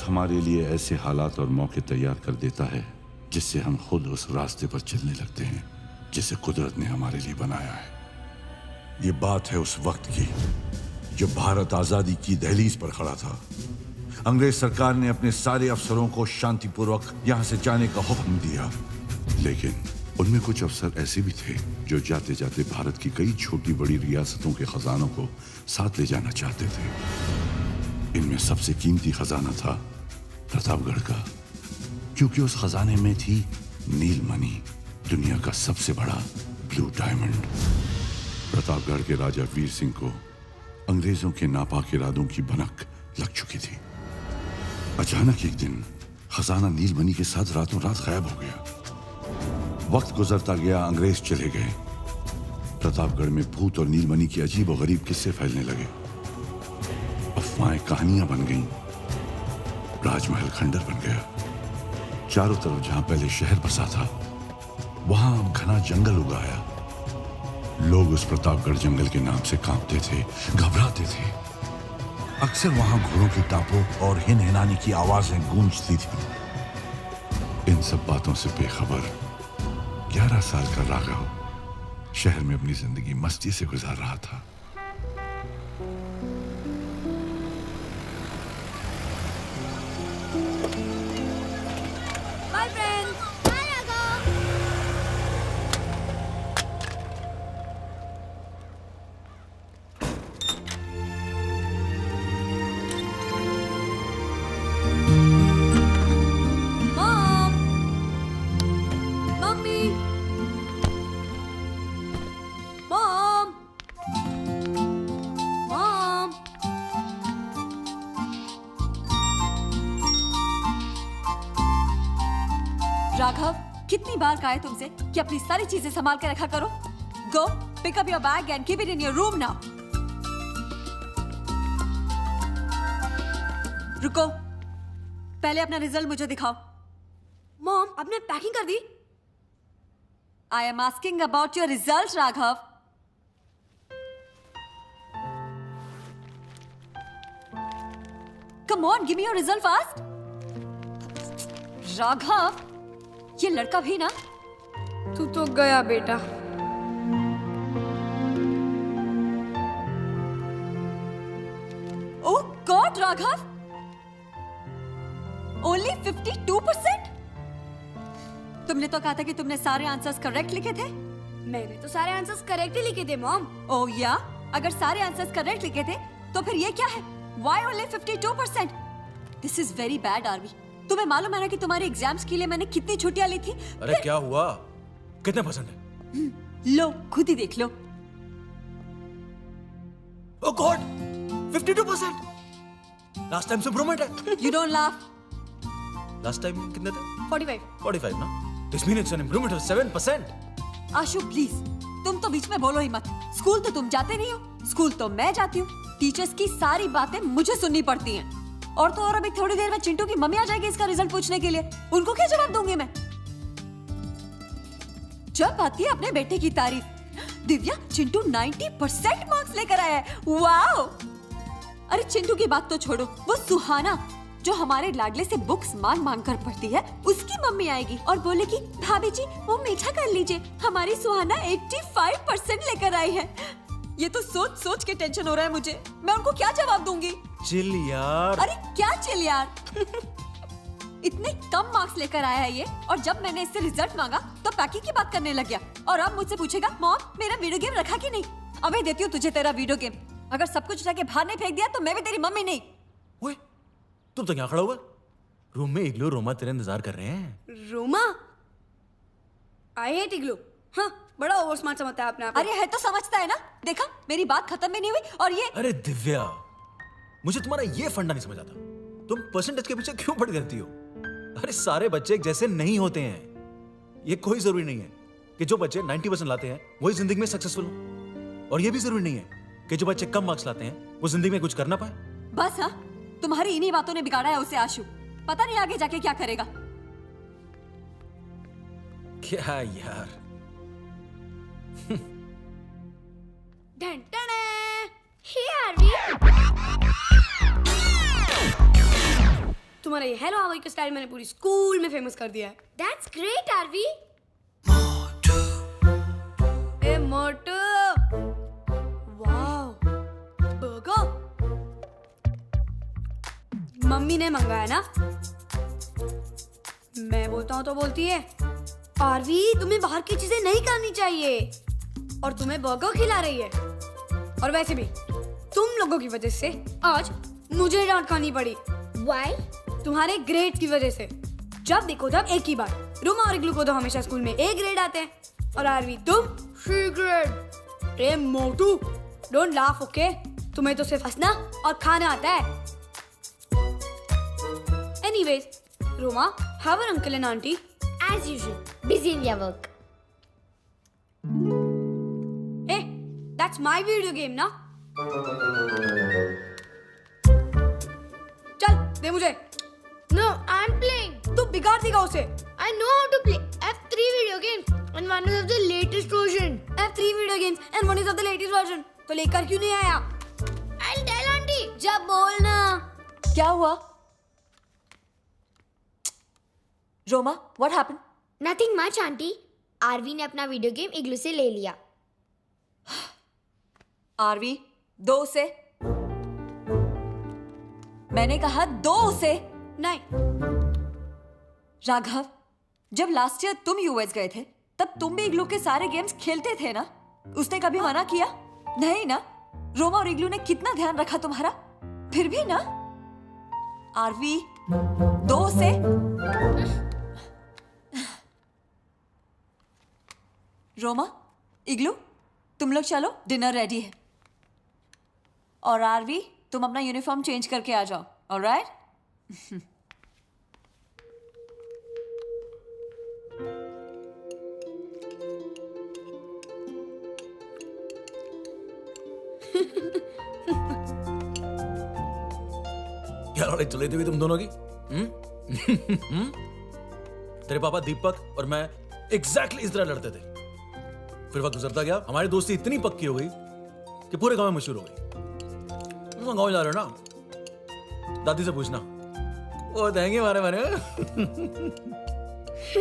हमारे लिए ऐसे हालात और मौके तैयार कर देता है जिससे हम खुद उस रास्ते पर चलने लगते हैं जिसे कुदरत ने हमारे लिए बनाया है। ये बात है उस वक्त की जो भारत आजादी की दहलीज पर खड़ा था। अंग्रेज सरकार ने अपने सारे अफसरों को शांतिपूर्वक यहां से जाने का हुक्म दिया, लेकिन उनमें कुछ अफसर ऐसे भी थे जो जाते जाते भारत की कई छोटी बड़ी रियासतों के खजानों को साथ ले जाना चाहते थे। इनमें सबसे कीमती खजाना था प्रतापगढ़ का, क्योंकि उस खजाने में थी नीलमणि, दुनिया का सबसे बड़ा ब्लू डायमंड। प्रतापगढ़ के राजा वीर सिंह को अंग्रेजों के नापाक इरादों की भनक लग चुकी थी। अचानक एक दिन खजाना नीलमणि के साथ रातों रात गायब हो गया। वक्त गुजरता गया, अंग्रेज चले गए। प्रतापगढ़ में भूत और नीलमणि की अजीब और गरीब किस्से फैलने लगे। अफवाहें कहानियां बन गईं। राजमहल खंडर बन गया। चारों तरफ जहां पहले शहर बसा था वहां अब घना जंगल उगाया। लोग उस प्रतापगढ़ जंगल के नाम से कांपते थे, घबराते थे। अक्सर वहां घोड़ों की टापों और हिनहिनाने की आवाजें गूंजती थी। इन सब बातों से बेखबर 11 साल का राघव शहर में अपनी जिंदगी मस्ती से गुजार रहा था। Bye, friends. Bye, Raghav. Mom. Mommy. Mom. Mom. Raghav, कितनी बार कहा है तुमसे कि अपनी सारी चीजें संभाल के रखा करो। Go pick up your bag and keep it in your room now. रुको, पहले अपना रिजल्ट मुझे दिखाओ। मॉम, आपने पैकिंग कर दी? I am asking about your result Raghav. Come on, give me your result fast. Raghav, ये लड़का भी ना। तू तो गया बेटा। Oh God Raghav, only 52%? तुमने तो कहा था कि तुमने सारे आंसर्स करेक्ट लिखे थे। मैंने तो सारे आंसर्स करेक्ट ही लिखे थे मॉम। ओह या, अगर सारे आंसर्स करेक्ट लिखे थे तो फिर ये क्या है? Why only 52%? This is very bad Aarvi. तुम्हें मालूम है ना कि तुम्हारे एग्जाम्स के लिए मैंने कितनी छुट्टियां ली थी? अरे क्या हुआ? कितने परसेंट है? लो खुद ही देख लो। ओह गॉड, 52%। लास्ट टाइम से इंप्रूवमेंट है। You don't laugh. Last time कितने थे? 45 ना? This mean it's an improvement of 7%। Ashu please, तुम तो बीच में बोलो ही मत। स्कूल तो तुम जाते नहीं हो, स्कूल तो मैं जाती हूँ। टीचर्स की सारी बातें मुझे सुननी पड़ती हैं। और तो और अभी थोड़ी देर में चिंटू की मम्मी आ जाएगी इसका रिजल्ट पूछने के लिए। उनको क्या जवाब दूंगी मैं? जब आती है अपने बेटे की तारीफ, दिव्या चिंटू 90% मार्क्स लेकर आया है। वाओ! अरे चिंटू की बात तो छोड़ो, वो सुहाना जो हमारे लाडले से बुक्स मांग मांग कर पढ़ती है, उसकी मम्मी आएगी और बोलेगी भाभी जी वो मीठा कर लीजिए, हमारी सुहाना 85% लेकर आई है। ये तो सोच सोच के टेंशन हो रहा है मुझे। मैं उनको क्या जवाब दूंगी? चिल यार। अरे क्या चिल यार? इतने कम मार्क्स लेकर आया है ये, और जब मैंने इससे रिजल्ट मांगा तो पैकिंग की बात करने लग गया। और अब मुझसे पूछेगा मॉम मेरा वीडियो गेम रखा कि नहीं? अबे देती हूँ तुझे तेरा वीडियो गेम। अगर सब कुछ उठा के बाहर नहीं फेंक दिया तो मैं भी तेरी मम्मी नहीं। ओए, तुम तो यहाँ खड़ा हुआ? रूम में इग्लू रोमा तेरे इंतजार कर रहे हैं। रोमा? आई हेट इग्लू। हाँ, बड़ा ओवर स्मार्ट समझता है आपने। अरे है तो समझता है ना। देखा मेरी बात खत्म भी नहीं हुई और ये। अरे दिव्या, मुझे तुम्हारा ये फंडा नहीं समझ आता। तुम परसेंटेज के पीछे क्यों पड़ करती हो? अरे सारे बच्चे एक जैसे नहीं होते हैं। ये कोई जरूरी नहीं है कि जो बच्चे 90% लाते हैं वही जिंदगी में सक्सेसफुल हो, और ये भी जरूरी नहीं है कि जो बच्चे कम मार्क्स लाते हैं वो जिंदगी में कुछ कर ना पाए। बस हाँ, तुम्हारी इन्हीं बातों ने बिगाड़ा है उसे आशु। पता नहीं आगे जाके क्या करेगा। क्या यार। तुम्हारा ये हेलो हाउ का स्टाइल मैंने पूरी स्कूल में फेमस कर दिया है। That's great, Aarvi. ए मोटू, वाओ, बर्गर मम्मी ने मंगाया ना। मैं बोलता हूँ तो बोलती है, आरवी तुम्हें बाहर की चीजें नहीं खानी चाहिए, और तुम्हें बर्गर खिला रही है। और वैसे भी तुम लोगों की वजह से आज मुझे डांट खानी पड़ी। Why? तुम्हारे ग्रेड की वजह से। जब देखो तब एक ही बात। रोमा और इग्लू को तो हमेशा स्कूल में ए ग्रेड आते हैं, और आरवी तुम सी ग्रेड। ए मोटू, डोंट लाफ, ओके? तुम्हें तो सिर्फ हंसना और खाना आता है। Anyways, Roma, how are uncle and auntie? As usual, busy in their work. ए, दैट्स माय वीडियो गेम ना। चल दे मुझे। No, I'm playing. तू बिगाड़ देगा उसे। I know how to play. I have 3 video games and one is of the latest version. I have 3 video games and one is of the latest version. तो लेकर क्यों नहीं आया? I'll tell auntie. जब बोलना। क्या हुआ? Roma, what happened? Nothing much, auntie. Aarvi ने अपना वीडियो गेम इग्लू से ले लिया। आरवी, दो उसे। मैंने कहा दो उसे। नहीं। राघव, जब लास्ट ईयर तुम यूएस गए थे तब तुम भी इग्लू के सारे गेम्स खेलते थे ना? उसने कभी मना किया? नहीं ना? रोमा और इग्लू ने कितना ध्यान रखा तुम्हारा, फिर भी ना? आरवी, दो उसे। रोमा, इग्लू, तुम लोग चलो, डिनर रेडी है। और आरवी, तुम अपना यूनिफॉर्म चेंज करके आ जाओ, ऑलराइट? क्या लड़ाई चल रही थी तुम दोनों की? तेरे पापा दीपक और मैं एग्जैक्टली इस तरह लड़ते थे। फिर वक्त गुजरता गया, हमारी दोस्ती इतनी पक्की हो गई कि पूरे गांव में मशहूर हो गई। तुम गांव जा रहे हो ना? दादी से पूछना, वो देंगे हमारे बारे में।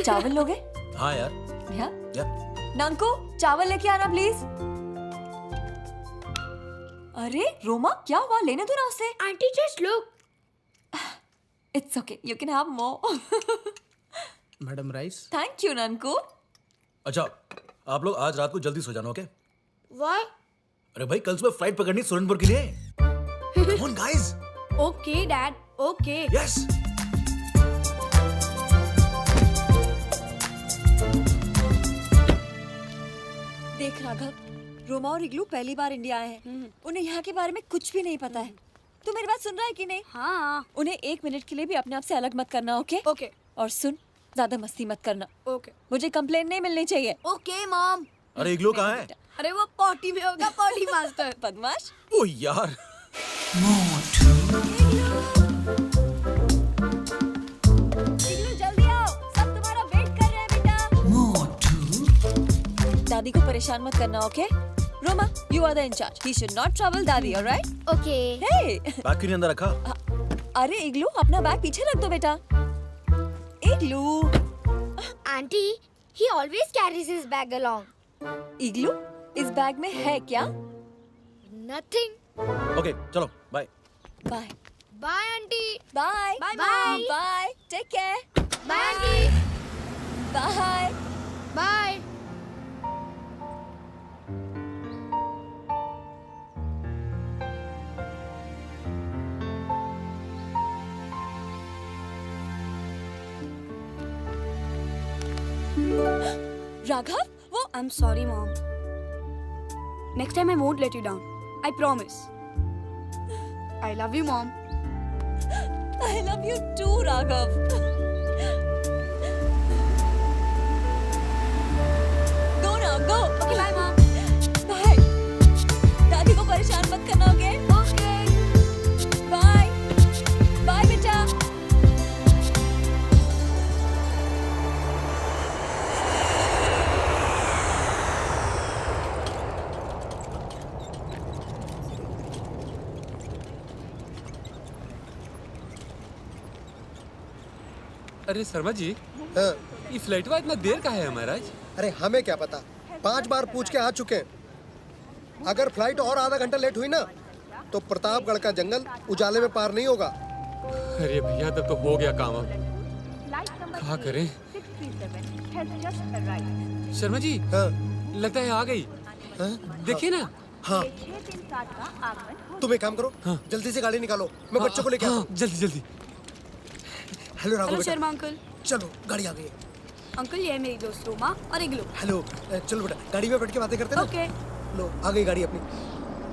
चावल लोगे? हाँ यार। या? नंकू, चावल लेके आना प्लीज। अरे रोमा, क्या हुआ? लेने दो ना उसे। Auntie, just look. It's okay, you can have more. Madam rice. Thank you, नंकू। अच्छा, आप लोग आज रात को जल्दी सो जाना, ओके? Why? अरे भाई, कल सुबह फ्लाइट पकड़नी सुरनपुर के लिए। Come on, guys. Okay dad, okay. Yes. देख राघव, रोमा और इग्लू पहली बार इंडिया आए हैं। उन्हें यहाँ के बारे में कुछ भी नहीं पता है। तू मेरी बात सुन रहा है कि नहीं? हाँ। उन्हें 1 मिनट के लिए भी अपने आप से अलग मत करना, ओके? ओके। और सुन, ज्यादा मस्ती मत करना। ओके। मुझे कंप्लेन नहीं मिलनी चाहिए। Okay mom. अरे इग्लू कहाँ है? अरे वो पॉटी में होगा, पॉटी मास्टर। बदमाश। ओ यार। इग्लू जल्दी आओ, सब तुम्हारा वेट कर रहे हैं बेटा। दादी को परेशान मत करना, okay? Roma, you are the in charge. He should not trouble दादी, alright? Okay. Hey! बैग क्यों नहीं अंदर रखा? अरे इग्लू, अपना बैग पीछे रख दो बेटा। इग्लू। Auntie, he always carries his bag along. इग्लू, इस बैग में है क्या? Nothing. ओके, चलो, bye. Bye. Bye, auntie. Bye. Bye, bye. Mom. Bye. Take care. Bye, auntie. Bye. Bye. Raghav, वो I'm sorry, mom. Next time I won't let you down. I promise. I love you, mom. I love you too, Raghav. Go now, go. Okay, bye, mom. Bye. दादी को परेशान मत करना, okay? Okay. Bye. Bye बेटा। अरे शर्मा जी, हाँ। ये फ्लाइटवा इतना देर का है महाराज? अरे हमें क्या पता, 5 बार पूछ के आ चुके हैं। अगर फ्लाइट और आधा घंटा लेट हुई ना तो प्रतापगढ़ का जंगल उजाले में पार नहीं होगा। अरे भैया तब तो हो गया काम। अब क्या करें? शर्मा जी, हाँ। लगता है आ गई। हाँ? देखिए ना। हाँ। तुम एक काम करो, हाँ। जल्दी से गाड़ी निकालो, मैं बच्चों को लेके आता हूँ। जल्दी जल्दी। हेलो राघव हेलो बेटा। शर्मा अंकल। चलो गाड़ी आ गई है। अंकल ये है मेरी दोस्त रोमा और इग्लू। हेलो, चलो बेटा गाड़ी में बैठ के बातें करते हैं ना। ओके। लो आ गई गाड़ी अपनी।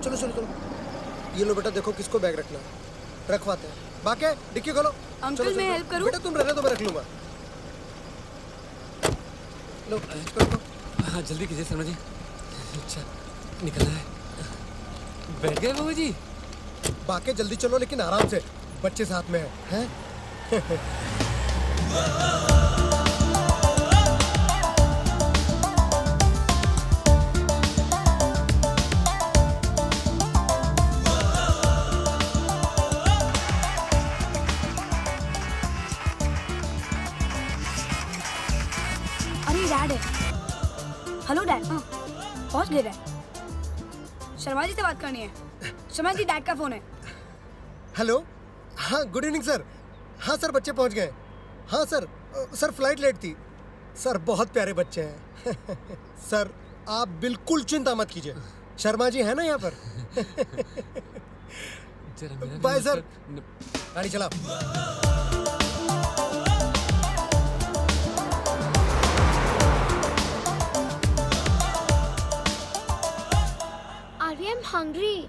चलो चलो चलो। ये लो बेटा, देखो किसको बैग रखना है, रखवाते हैं। बाके डिक्की खोलो। अंकल, चलो, मैं चलो। हेल्प करूं? बेटा तुम रहने दो, मैं रख लूंगा। लो करो। हाँ जल्दी कीजिए शर्मा जी। अच्छा निकलना है। बैठ गए बाबू जी? बाके जल्दी चलो लेकिन आराम से, बच्चे साथ में हैं। अरे डैड है। Hello dad. हाँ पहुंच गए डैड। शर्मा जी से बात करनी है। शर्मा जी, डैड का फोन है। हेलो, हाँ गुड इवनिंग सर। हाँ सर, बच्चे पहुंच गए। हाँ सर, सर फ्लाइट लेट थी। सर बहुत प्यारे बच्चे हैं। सर आप बिल्कुल चिंता मत कीजिए, शर्मा जी है ना यहाँ पर। Bye sir. गाड़ी चला। Arya, I'm hungry.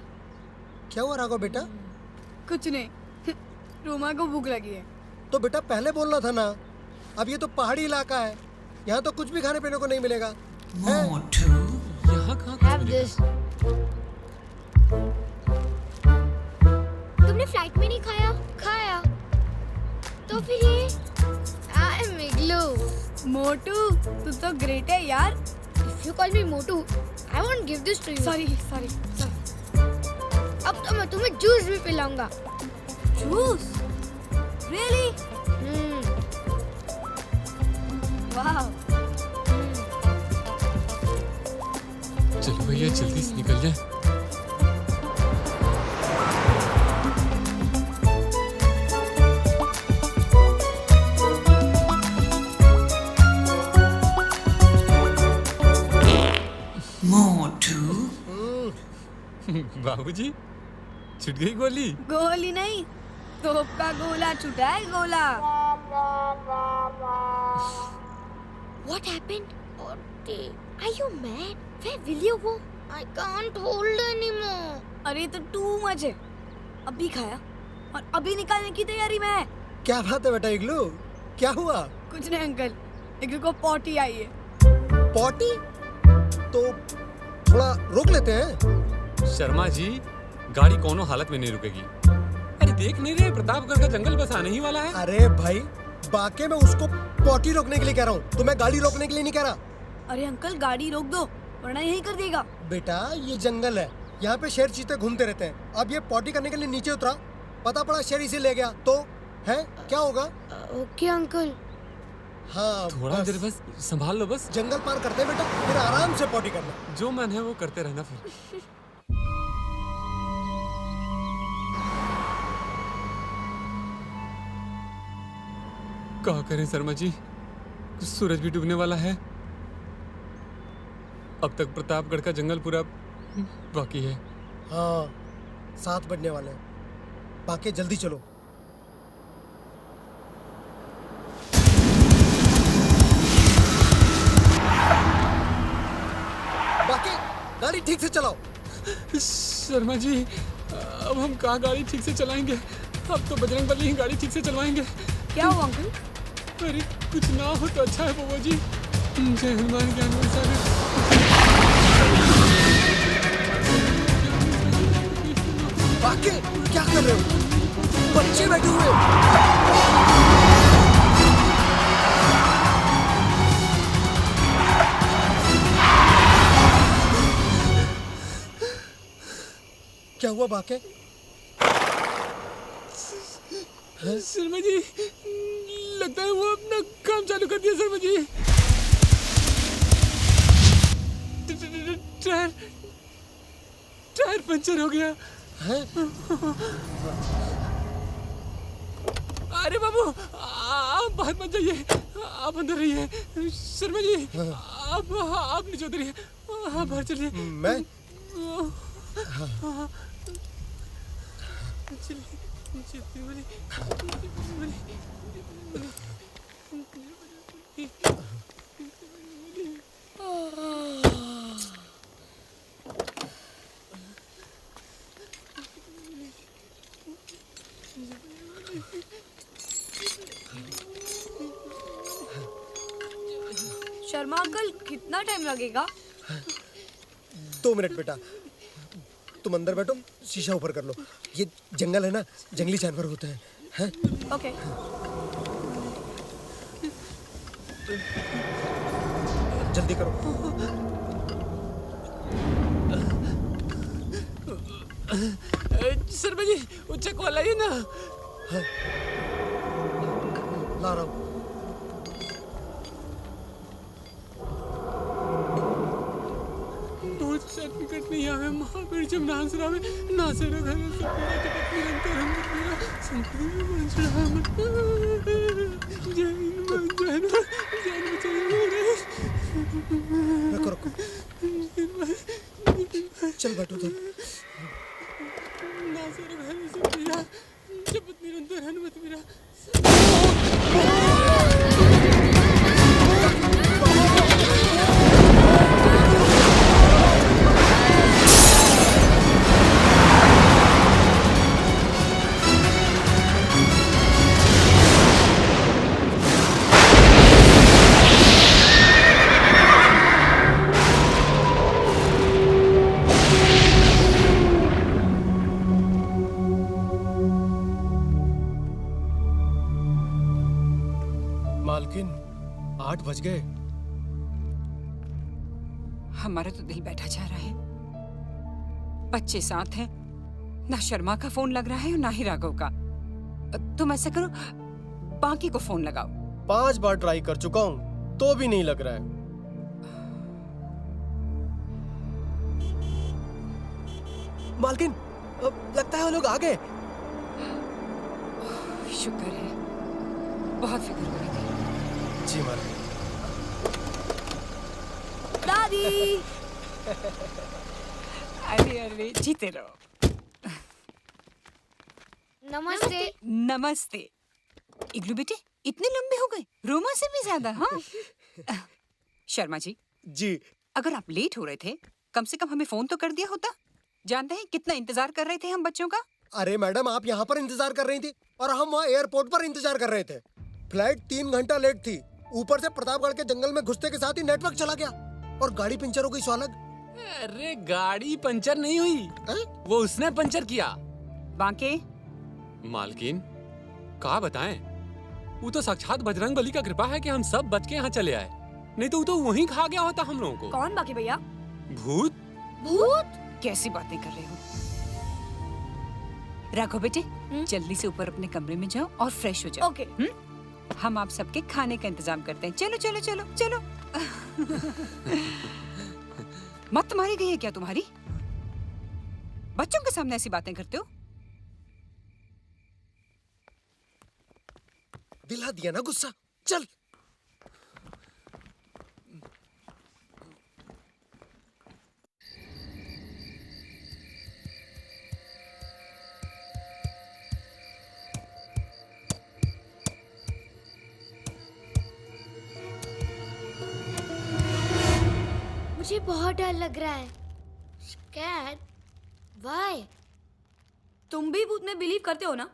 क्या हुआ राघव बेटा? कुछ नहीं। रोमा को भूख लगी है। तो बेटा पहले बोलना था ना। अब ये तो पहाड़ी इलाका है, यहाँ तो कुछ भी खाने पीने को नहीं मिलेगा। यहाँ कहाँ Have this. तुमने फ्लाइट में नहीं खाया? खाया। तो फिर ये? I'm Igloo. मोटू, तू तो ग्रेट है यार। If you call me Motu, I won't give this to you. Sorry sorry. अब तो मैं तुम्हें जूस भी पिलाऊंगा। जूस? रियली? वाह। चलो भैया जल्दी से निकल जाए। बाबूजी, छूट गई गोली? गोली नहीं, तोप का गोला छुटा है, गोला। What happened? Are you mad? Where will you go? I can't hold anymore. अरे तो टू मच है। अभी खाया और अभी निकालने की तैयारी में है। क्या बात है बेटा इग्लू, क्या हुआ? कुछ नहीं अंकल, इग्लू को पॉटी आई है। पॉटी? तो थोड़ा रोक लेते हैं। शर्मा जी, गाड़ी कोनो हालत में नहीं रुकेगी। अरे देख नहीं रहे, प्रतापगढ़ का जंगल बस आने ही वाला है। अरे भाई, बाके में उसको पॉटी रोकने के लिए कह रहा हूँ, तो मैं गाड़ी रोकने के लिए नहीं कह रहा। अरे अंकल गाड़ी रोक दो वरना यही कर देगा। बेटा ये जंगल है, यहाँ पे शेर चीते घूमते रहते हैं। अब ये पॉटी करने के लिए नीचे उतरा, पता पड़ा शेर इसे ले गया तो है क्या होगा? Okay uncle. हाँ थोड़ा देर बस संभाल लो। बस जंगल पार करते हैं बेटा, फिर आराम से पॉटी करना। जो मन है वो करते रहना। फिर क्या करें शर्मा जी, सूरज भी डूबने वाला है। अब तक प्रतापगढ़ का जंगल पूरा बाकी है। हाँ 7 बजने वाले हैं, बाकी जल्दी चलो। बाकी गाड़ी ठीक से चलाओ। शर्मा जी, अब हम कहाँ गाड़ी ठीक से चलाएंगे? अब तो बजरंगबली ही गाड़ी ठीक से चलवाएंगे। क्या हुआ अंकल? अरे कुछ ना हो तो अच्छा है बाबू जी। जय हनुमान ज्ञान सागर। बाकी क्या कर रहे हो? बच्चे बैठे हुए। क्या हुआ बाके? शर्मा जी, लगता है वो अपना काम चालू कर दिया शर्मा जी। टायर पंचर हो गया। अरे बाबू आप बाहर मत जाइए, आप अंदर रहिए। शर्मा जी आप नीचे उतरिए, आप बाहर चलिए। मैं शर्मा अंकल कितना टाइम लगेगा? 2 मिनट बेटा, तुम अंदर बैठो, शीशा ऊपर कर लो। ये जंगल है ना, जंगली जानवर होते हैं। ओके। जल्दी करो। शर्मा जी वो चक्कू लाइए ना। ला रहा हूँ। सर्टिफिकेट नहीं आवे महावीर जब नाच रहा है नाचे रहा घर से पूरा जगत निरंतर हम मेरा संपूर्ण मंचड़ा मत जैन रखो रखो, चल बैठो उधर। नाचे रहा घर से पूरा जगत निरंतर हनुमत मेरा। मालकिन 8 बज गए। हमारा तो दिल बैठा जा रहा है। बच्चे साथ हैं, ना शर्मा का फोन लग रहा है और ना ही राघव का। तुम ऐसा करो बाकी को फोन लगाओ। 5 बार ट्राई कर चुका हूँ तो भी नहीं लग रहा है। मालकिन लगता है वो लोग आ गए। शुक्र है, बहुत फिक्र हो रही थी। जी मालकिन। दादी। अरे अरे जीते रहो। नमस्ते। नमस्ते। इग्लू बेटे इतने लंबे हो गए, रोमा से भी ज्यादा। हाँ शर्मा जी जी अगर आप लेट हो रहे थे कम से कम हमें फोन तो कर दिया होता। जानते हैं कितना इंतजार कर रहे थे हम बच्चों का। अरे मैडम आप यहाँ पर इंतजार कर रही थी और हम वहाँ एयरपोर्ट पर इंतजार कर रहे थे। फ्लाइट 3 घंटा लेट थी। ऊपर से प्रतापगढ़ के जंगल में घुसते के साथ ही नेटवर्क चला गया और गाड़ी पंचर हो गई। सो अलग। अरे गाड़ी पंचर नहीं हुई, वो उसने पंचर किया। बांके मालकिन कहा बताएं, वो तो साक्षात बजरंग बली का कृपा है कि हम सब बच के यहाँ चले आए, नहीं तो वो तो वहीं खा गया होता हम लोगों को। कौन बाकी भैया? भूत। भूत? कैसी बातें कर रहे हो राघव बेटे। जल्दी से ऊपर अपने कमरे में जाओ और फ्रेश हो जाओ। ओके। हम आप सबके खाने का इंतजाम करते हैं। चलो चलो चलो चलो। मत तुम्हारी गई है क्या तुम्हारी? बच्चों के सामने ऐसी बातें करते हो। दिला दिया ना गुस्सा। चल। मुझे बहुत डर लग रहा है। Scared? Why? तुम भी भूत में बिलीव करते हो ना?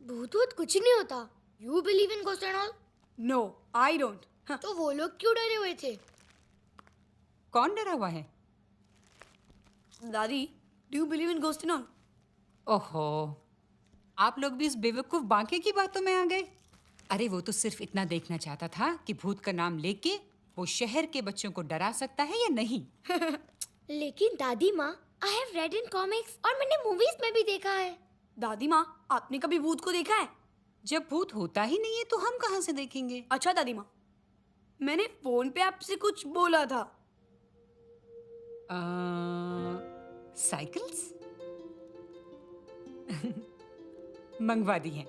भूत वूत कुछ नहीं होता। You believe in ghost and all? No, I don't. तो वो लोग क्यों डरे हुए थे? कौन डरा हुआ है? दादी, do you believe in ghost and all? ओहो, आप लोग भी इस बेवकूफ बांके की बातों में आ गए। अरे वो तो सिर्फ इतना देखना चाहता था कि भूत का नाम लेके वो शहर के बच्चों को डरा सकता है या नहीं। लेकिन दादी माँ, I have read in comics और मैंने मूवीज में भी देखा है। दादी माँ, आपने कभी भूत को देखा है? जब भूत होता ही नहीं है तो हम कहाँ से देखेंगे? अच्छा दादी माँ, मैंने फोन पे आपसे कुछ बोला था। साइकिल्स मंगवा दी हैं,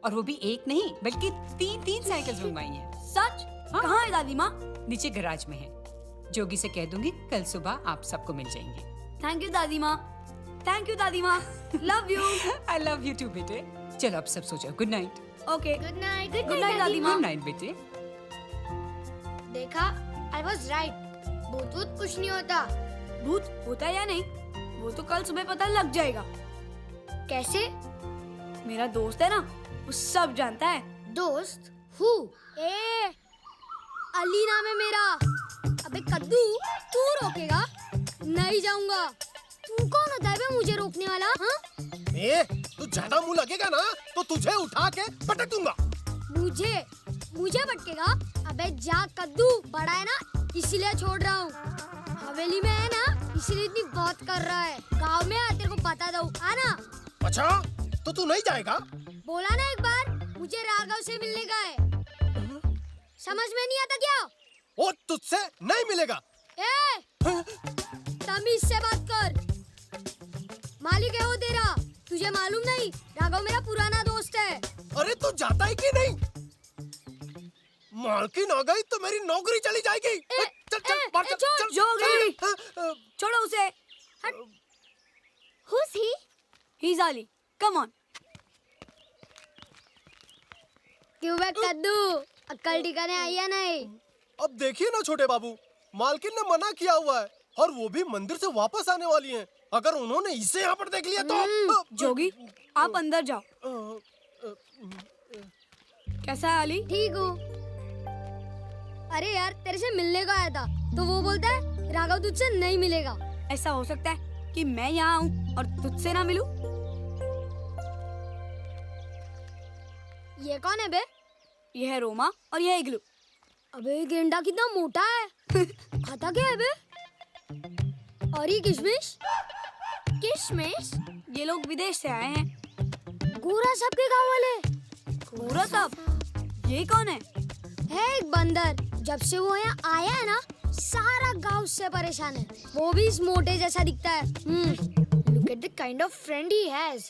और वो भी एक नहीं बल्कि 3 साइकिल्स मंगवाई हैं। सच? हाँ। कहाँ है दादी माँ? नीचे गैराज में है। जोगी से कह दूंगी कल सुबह आप सबको मिल जाएंगे। थैंक यू दादी माँ। थैंक यू दादी माँ। Love you. I love you too बेटे। चलो अब सब सो जाओ। Good night. Okay good night. Good night दादी माँ। गुड नाइट बेटे। देखा, आई वाज राइट, भूत वूत कुछ नहीं होता। भूत होता है या नहीं वो तो कल सुबह पता लग जाएगा। कैसे? मेरा दोस्त है ना, वो सब जानता है। दोस्त? हु? ए, अली नाम है मेरा। अबे कद्दू, तू रोकेगा? नहीं जाऊंगा। तू कौन होता है बे मुझे रोकने वाला? हाँ? ए, तू ज्यादा मुंह लगेगा ना तो तुझे उठा के पटक दूंगा। मुझे पटकेगा? अबे जा कद्दू, बड़ा है ना इसीलिए छोड़ रहा हूँ। हवेली में है ना इसलिए इतनी बात कर रहा है। गाँव में आ तेरे को बता दो, आना। अच्छा, तो तू नहीं जाएगा? बोला ना एक बार, मुझे राघव से मिलने का है। समझ में नहीं आता क्या? वो तुझसे नहीं मिलेगा। ए, तमीज से बात कर। मालिक है वो तेरा, तुझे मालूम नहीं? राघव मेरा पुराना दोस्त है। अरे तू जाता है कि नहीं? मालकिन आ गई तो मेरी नौकरी चली जाएगी। चल बाहर चल, चल, जोगी, चल। छोड़ो उसे। Who's he? He's Ali. Come on. क्यों बे कद्दू, अक्ल ठिकाने आई या नहीं? अब देखिए ना छोटे बाबू, मालकिन ने मना किया हुआ है और वो भी मंदिर से वापस आने वाली हैं। अगर उन्होंने इसे यहाँ पर देख लिया तो जोगी, आप अंदर जाओ। कैसा है अली? ठीक हूँ। अरे यार, तेरे से मिलने को आया था तो वो बोलता है राघव तुझसे नहीं मिलेगा। ऐसा हो सकता है कि मैं यहाँ आऊँ और तुझसे ना मिलूं? ये कौन है बे? ये है रोमा और ये है इग्लू। अबे ये गेंडा कितना मोटा है। खाता क्या है बे? और ये किशमिश? किशमिश? ये लोग विदेश से आए हैं। गोरा साहब के गाँव वाले। गोरा साहब? ये कौन है? है एक बंदर। जब से वो यहाँ आया है ना, सारा गांव से परेशान है। वो भी इस मोटे जैसा दिखता है। Look at the kind of friend he has.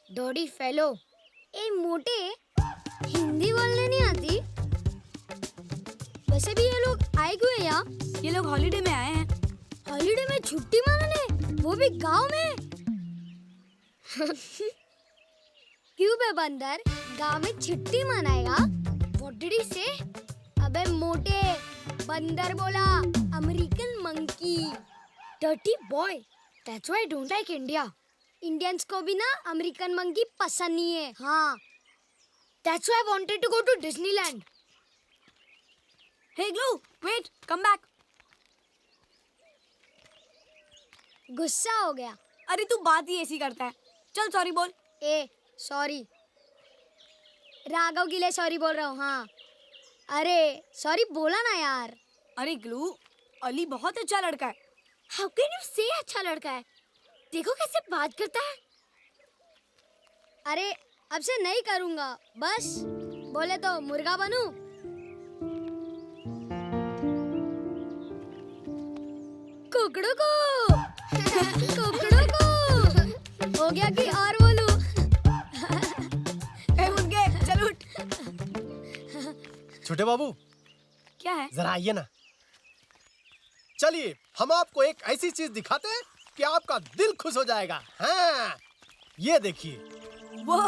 Dirty fellow. ए मोटे, हिंदी बोलने नहीं आती? वैसे भी ये लोग आए क्यों हैं यहाँ? ये लोग हॉलिडे में आए हैं। हॉलिडे में छुट्टी मांगने? वो भी गांव में? क्यों बे बंदर, गांव में छुट्टी मनाएगा? What did he say? अबे मोटे, बंदर बोला, American monkey. Dirty boy. That's why I don't like India. Indians को भी ना अमेरिकन मंकी पसंद नहीं है। हाँ। That's why I wanted to go to Disneyland. Hey Glue, wait, come back. गुस्सा हो गया? अरे तू बात ही ऐसी करता है। चल सॉरी बोल। ए, सॉरी। राघव के लिए सॉरी बोल रहा हूँ। हाँ। अरे सॉरी बोला ना यार। अरे ग्लू, अली बहुत अच्छा लड़का है। How can you say अच्छा लड़का है? देखो कैसे बात करता है। अरे अब से नहीं करूँगा, बस बोले तो मुर्गा बनूं। कुकड़ू को कुकड़ू को हो गया कि और बोलूं? उठ गए, चल उठ। छोटे बाबू, क्या है? जरा आइए ना। चलिए हम आपको एक ऐसी चीज दिखाते हैं कि आपका दिल खुश हो जाएगा। हाँ, ये देखिए। वो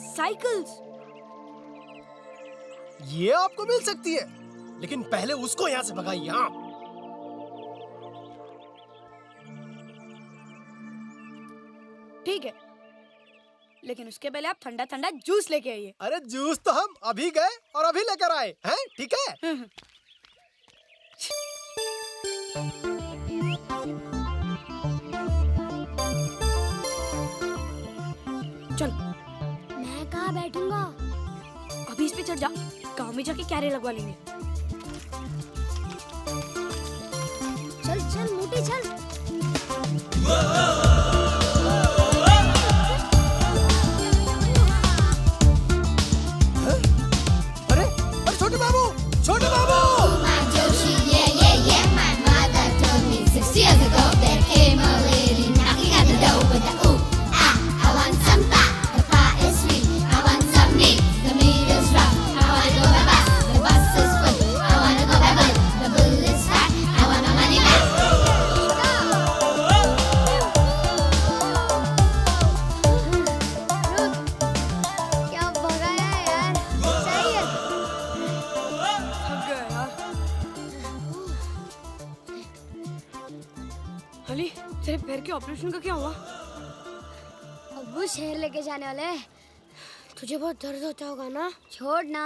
साइकिल्स। ये आपको मिल सकती है, लेकिन पहले उसको यहाँ से भगाइए। आप ठीक है, लेकिन उसके पहले आप ठंडा ठंडा जूस लेके आइए। अरे जूस तो हम अभी गए और अभी लेकर आए हैं, ठीक है? चल। मैं कहाँ बैठूंगा? अभी इस पे चढ़ जा, गांव में जाके क्यारे लगवा लेंगे। चल चल मोटे चल। छोटू बाबू। तेरे पैर के ऑपरेशन का क्या हुआ? अब्बू शहर लेके जाने वाले। तुझे बहुत दर्द होता होगा ना? छोड़ ना,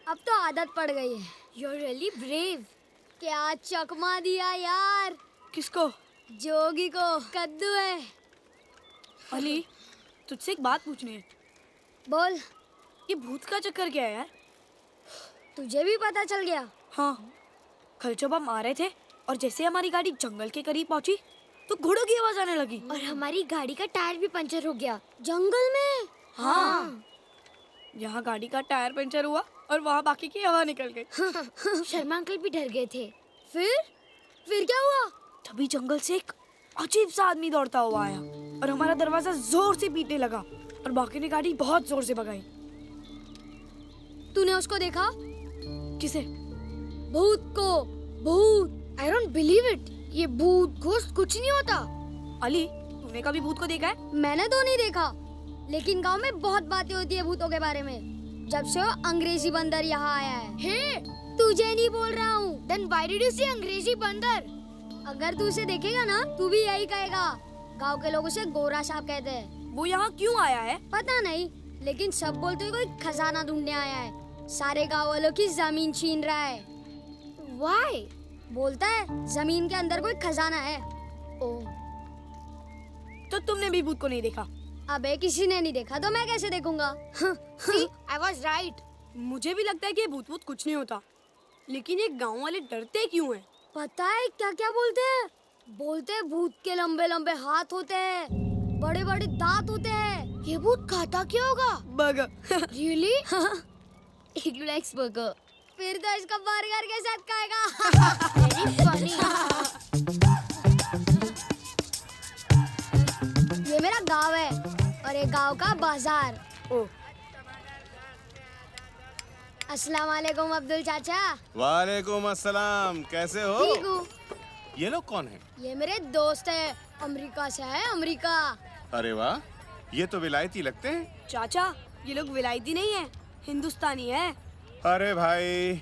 अब तो आदत पड़ गई है। You're really brave। क्या चकमा दिया यार। किसको? जोगी को। कद्दू है। अली, तुझसे एक बात पूछनी है। बोल। ये भूत का चक्कर क्या है यार? तुझे भी पता चल गया? हाँ, कल जब हम आ रहे थे और जैसे हमारी गाड़ी जंगल के करीब पहुंची तो घोड़ों की आवाज आने लगी और हमारी गाड़ी का टायर भी पंचर हो गया जंगल में। हाँ, यहाँ गाड़ी का टायर पंचर हुआ और वहाँ बाकी की हवा निकल गई। शर्मा अंकल भी डर गए थे। फिर क्या हुआ? तभी जंगल से एक अजीब सा आदमी दौड़ता हुआ आया और हमारा दरवाजा जोर से पीटने लगा और बाकी ने गाड़ी बहुत जोर से भगाई। तूने उसको देखा? किसे? भूत को। भूत। I don't believe it। ये भूत घोस्ट कुछ नहीं होता। अली, तूने कभी भूत को देखा है? मैंने तो नहीं देखा, लेकिन गांव में बहुत बातें होती है भूतों के बारे में, जब से वो अंग्रेजी बंदर यहाँ आया है। हे, तुझे नहीं बोल रहा हूँ। Then why did you say अंग्रेजी बंदर? अगर तू उसे देखेगा ना, तू भी यही कहेगा। गांव के लोग उसे गोरा सांप कहते हैं। वो यहाँ क्यों आया है? पता नहीं, लेकिन सब बोलते हैं कोई खजाना ढूंढने आया है। सारे गाँव वालों की जमीन छीन रहा है। Why? बोलता है जमीन के अंदर कोई खजाना है। ओह, तो तुमने भी भूत को नहीं देखा? अबे किसी ने नहीं देखा तो मैं कैसे देखूंगा? See, I was right। मुझे भी लगता है कि ये भूत भूत कुछ नहीं होता, लेकिन ये गांव वाले डरते क्यों हैं? पता है क्या क्या बोलते हैं? बोलते हैं भूत के लंबे लंबे हाथ होते हैं, बड़े बड़े दांत होते हैं। ये भूत खाता क्या होगा? Burger. Really? He likes burger। फिर तो इसका बर्गर के साथ खाएगा। Very funny। ये मेरा गांव है और ये गांव का बाजार। अस्सलाम वालेकुम अब्दुल चाचा। वालेकुम अस्सलाम, कैसे हो? ठीक हूँ। ये लोग कौन है? ये मेरे दोस्त है, अमेरिका से है। अमेरिका। अरे वाह, ये तो विलायती लगते हैं। चाचा, ये लोग विलायती नहीं है, हिंदुस्तानी है। अरे भाई,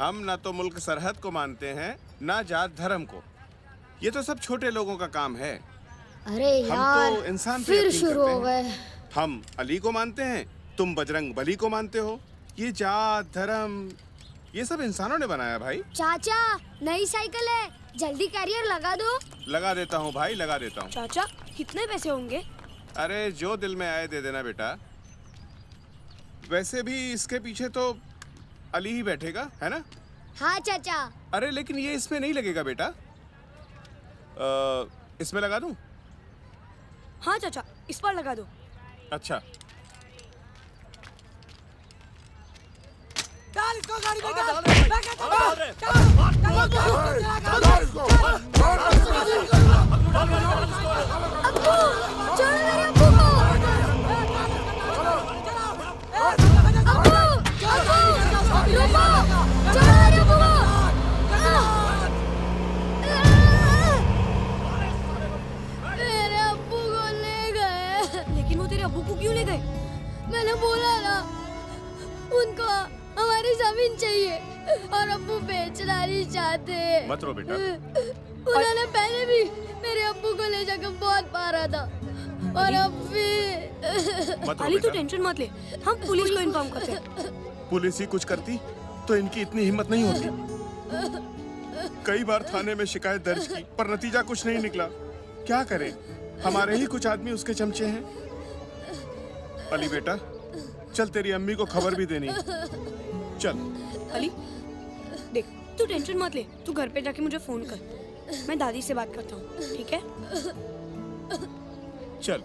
हम ना तो मुल्क सरहद को मानते हैं, ना जात धर्म को। ये तो सब छोटे लोगों का काम है। अरे यार, हम तो इंसान पे फिर यकीन शुरू करते हो हैं। गए। हम अली को मानते हैं, तुम बजरंग बली को मानते हो। ये जात धर्म, ये सब इंसानों ने बनाया भाई। चाचा, नई साइकिल है, जल्दी कैरियर लगा दो। लगा देता हूँ भाई, लगा देता हूँ। चाचा, कितने पैसे होंगे? अरे जो दिल में आए दे देना बेटा। वैसे भी इसके पीछे तो अली ही बैठेगा, है ना? हाँ चाचा। अरे लेकिन ये इसमें नहीं लगेगा बेटा। इसमें लगा दूं? हाँ चाचा, इस पर लगा दो। अच्छा। डाल इसको गाड़ी में डाल। मेरे अब्बू को ले गए। लेकिन वो तेरे अब्बू को क्यों ले गए? मैंने बोला ना, उनको हमारी जमीन चाहिए और अब्बू बेचना नहीं चाहते। मत रो बेटा। उन्होंने पहले भी मेरे अब्बू को ले जाकर बहुत मारा था और अब भी। अली, तू टेंशन मत ले, हम पुलिस को इन्फॉर्म करते हैं। पुलिस ही कुछ करती तो इनकी इतनी हिम्मत नहीं होती। कई बार थाने में शिकायत दर्ज की पर नतीजा कुछ नहीं निकला। क्या करें, हमारे ही कुछ आदमी उसके चमचे हैं। अली बेटा, चल तेरी अम्मी को खबर भी देनी है। चल। अली, देख, तू टेंशन मत ले, तू घर पे जाके मुझे फोन कर, मैं दादी से बात करता हूँ, ठीक है? चल।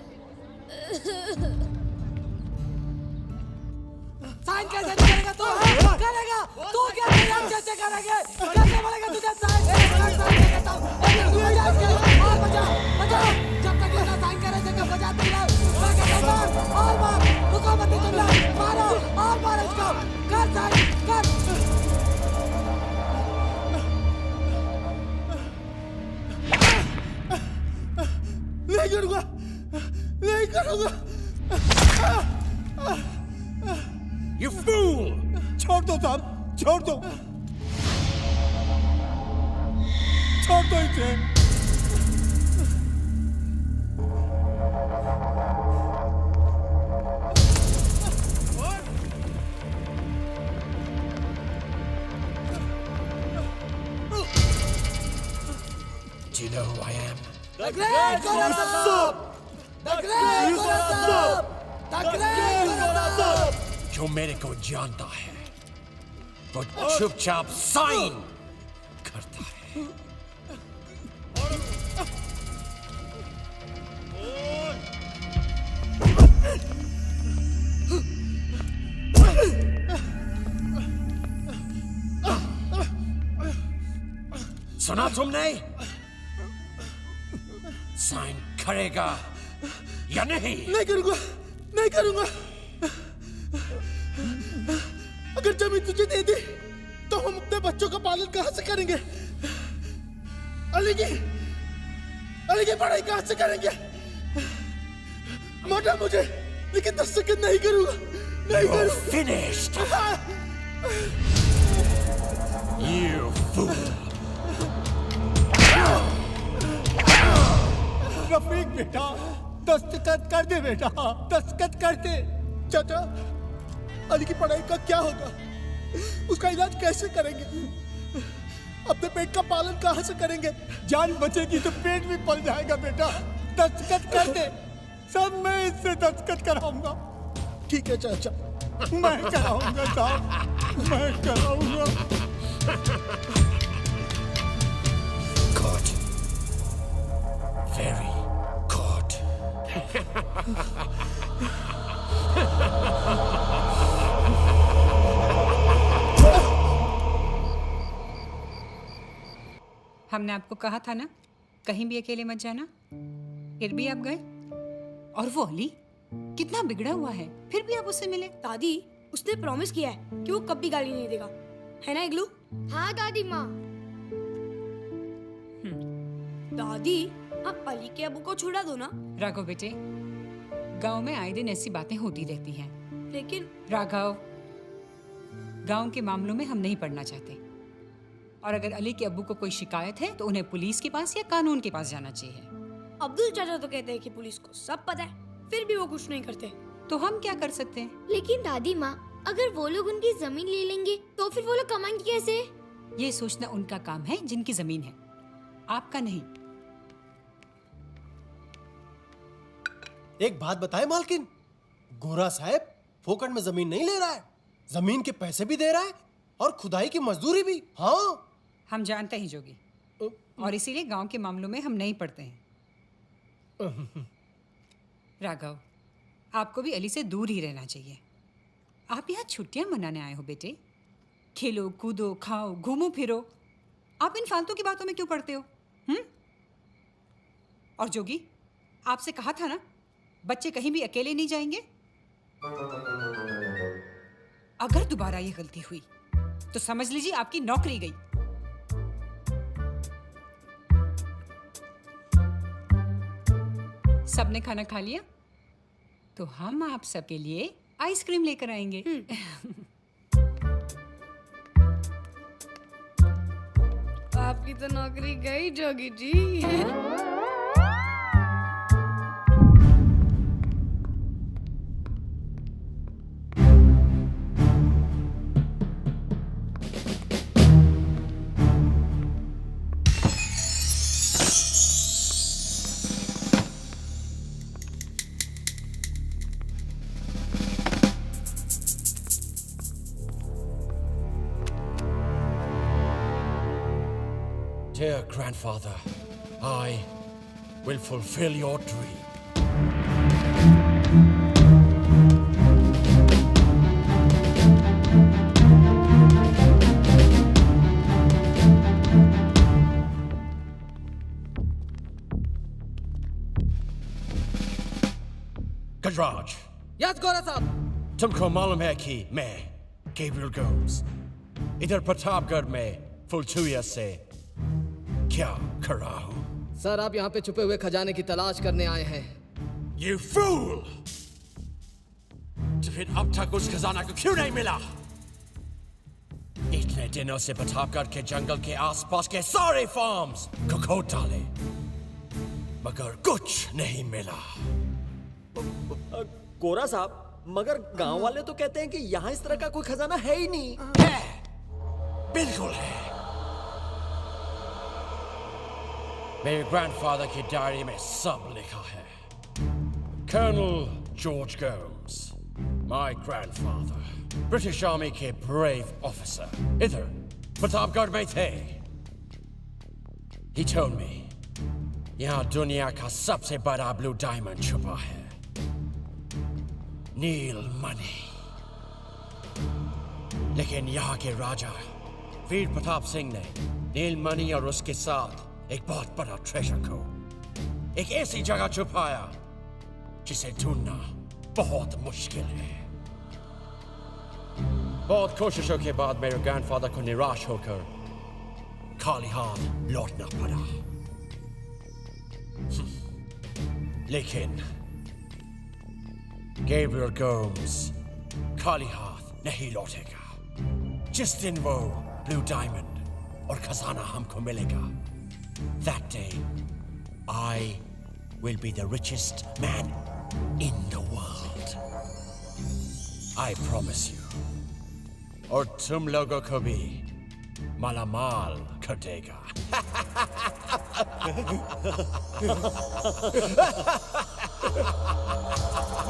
साइन कैसे करेगा तू? करेगा तू क्या तेरे अच्छे से करेंगे? कैसे बोलेगा तुझे साइन? कहता हूँ और बजा बजा जब तक इसका साइन करे जगह बजाते रहो। मैं कहता हूँ और मार रुको मत तुम लोग मारो और मारो इसको कर साइन कर। नहीं करूँगा नहीं करूँगा। You fool! छोड़ दो साहब छोड़ दो इसे। Do you know who I am? The Great Gorasab! The Great Gorasab! The Great Gorasab! जो मेरे को जानता है वो चुपचाप साइन करता है। सुना तुमने? साइन करेगा या नहीं? नहीं करूँगा नहीं करूँगा। अगर जमीन तुझे दे दी तो हम अपने बच्चों का पालन कहाँ से करेंगे? अली की पढ़ाई कहाँ से करेंगे? मारा मुझे लेकिन 10 सेकंड नहीं करूँगा नहीं करूँगा। Finished. You fool. रफीक बेटा दस्तखत कर दे बेटा दस्तखत कर दे। चाचा अली की पढ़ाई का क्या होगा? उसका इलाज कैसे करेंगे? अपने पेट का पालन कहाँ से करेंगे? जान बचेगी तो पेट भी पल जाएगा बेटा। दस्तखत कर दे सब मैं इससे दस्तखत कराऊंगा। ठीक है चाचा मैं कराऊंगा साहब मैं कराऊंगा। Good. Very good. हमने आपको कहा था ना कहीं भी अकेले मत जाना, फिर भी आप गए। और वो अली कितना बिगड़ा हुआ है, फिर भी आप उससे मिले। दादी उसने प्रॉमिस किया है कि वो कभी गाली नहीं देगा, है ना इग्लू? हाँ दादी माँ। दादी आप अली के अबू को छुड़ा दो ना। राघव बेटे गांव में आए दिन ऐसी बातें होती रहती हैं। लेकिन राघव गांव के मामलों में हम नहीं पड़ना चाहते, और अगर अली के अब्बू को कोई शिकायत है तो उन्हें पुलिस के पास या कानून के पास जाना चाहिए। अब्दुल चाचा तो कहते हैं कि पुलिस को सब पता है, फिर भी वो कुछ नहीं करते। तो हम क्या कर सकते हैं? लेकिन दादी माँ अगर वो लोग उनकी जमीन ले लेंगे तो फिर वो लोग कमाएंगे कैसे? ये सोचना उनका काम है जिनकी जमीन है, आपका नहीं। एक बात बताए मालकिन, गोरा साहब फोकट में जमीन नहीं ले रहा है, जमीन के पैसे भी दे रहा है और खुदाई की मजदूरी भी। हाँ हम जानते हैं जोगी, और इसीलिए गांव के मामलों में हम नहीं पड़ते हैं। राघव आपको भी अली से दूर ही रहना चाहिए। आप यहाँ छुट्टियां मनाने आए हो बेटे, खेलो कूदो खाओ घूमो फिरो, आप इन फालतू की बातों में क्यों पड़ते हो? और जोगी आपसे कहा था ना बच्चे कहीं भी अकेले नहीं जाएंगे। अगर दोबारा ये गलती हुई तो समझ लीजिए आपकी नौकरी गई। सबने खाना खा लिया तो हम आप सबके लिए आइसक्रीम लेकर आएंगे। आपकी तो नौकरी गई Jogi ji. Dear grandfather, I will fulfill your dream. Khajraj, yes गोरा साहब। तुमको मालूम है कि मैं गैब्रियल गोम्स इधर प्रतापगढ़ में फुलचुया से क्या कर रहा हूँ? सर आप यहाँ पे छुपे हुए खजाने की तलाश करने आए हैं। You fool! तो फिर अब तक उस खजाना को क्यों नहीं मिला? इतने दिनों से प्रतापगढ़ के जंगल के आसपास के सारे फार्म्स को खोद डाले, मगर कुछ नहीं मिला। गोरा साहब, मगर गांव वाले तो कहते हैं कि यहाँ इस तरह का कोई खजाना है ही नहीं। है, बिल्कुल है। मेरे ग्रैंडफादर की डायरी में सब लिखा है। Colonel George Gomes, my grandfather, British army के ब्रेव ऑफिसर, इधर प्रतापगढ़ में थे। He told me, यहाँ दुनिया का सबसे बड़ा ब्लू डायमंड छुपा है, नील मणि। लेकिन यहाँ के राजा वीर प्रताप सिंह ने नील मणि और उसके साथ एक बहुत बड़ा ट्रेजर को एक ऐसी जगह छुपाया जिसे ढूंढना बहुत मुश्किल है। बहुत कोशिशों के बाद मेरे ग्रैंडफादर को निराश होकर खाली हाथ लौटना पड़ा। लेकिन गैब्रियल गोम्स खाली हाथ नहीं लौटेगा। जिस दिन वो ब्लू डायमंड और खजाना हमको मिलेगा, that day I will be the richest man in the world. I promise you. और तुम लोगों को भी मालामाल कर देगा।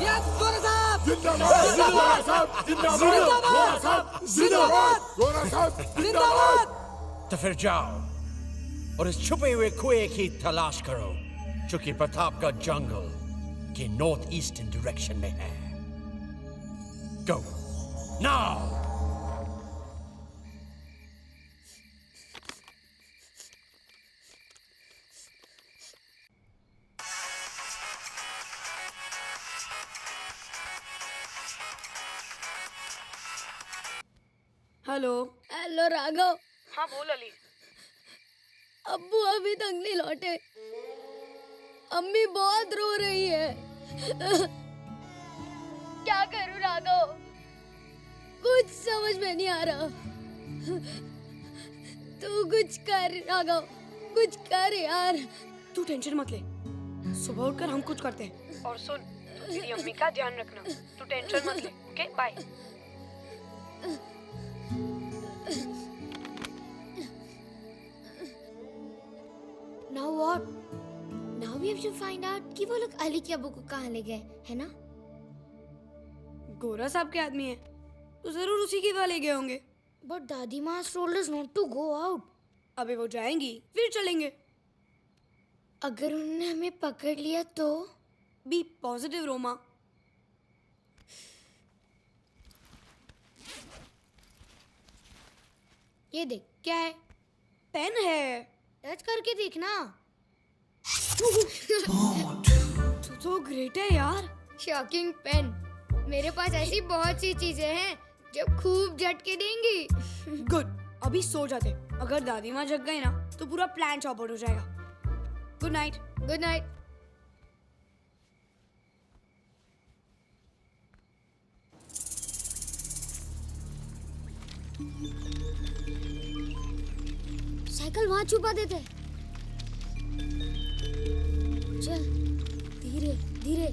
यस गोरा साहब। जिंदाबाद गोरा साहब, जिंदाबाद गोरा साहब, जिंदाबाद गोरा साहब, जिंदाबाद। तो फिर जाओ और इस छुपे हुए कुएं की तलाश करो जो कि प्रतापगढ़ जंगल के नॉर्थ ईस्टर्न डायरेक्शन में है। Go now! Hello. Hello Raghav. हाँ बोल अली। अब्बू अभी तक नहीं लौटे। अम्मी बहुत रो रही है। क्या करूं राघव, कुछ समझ में नहीं आ रहा। तू कुछ कर राघव, कुछ कर यार। तू टेंशन मत ले, सुबह उठकर हम कुछ करते हैं। और सुन, तू तेरी अम्मी का ध्यान रखना। तू टेंशन मत ले, okay? Bye. Now what? Now we have to find out कि वो लोग अली के अब्बू को कहाँ ले गए, है ना? गोरा साहब के आदमी है तो जरूर उसी के वहाँ ले गए होंगे। But दादी माँ told us not to go out. अबे वो जाएंगी फिर चलेंगे। अगर उन्होंने हमें पकड़ लिया तो? Be positive Roma. ये देख, क्या है? पेन है, टच करके देखना। तू तो ग्रेट है यार। Shocking pen. मेरे पास ऐसी बहुत सी चीजें हैं जो खूब झटके देंगी। गुड, अभी सो जाते। अगर दादी माँ जग गई ना तो पूरा प्लान चौपट हो जाएगा। Good night. Good night. Cycle वहां छुपा देते। चल धीरे धीरे।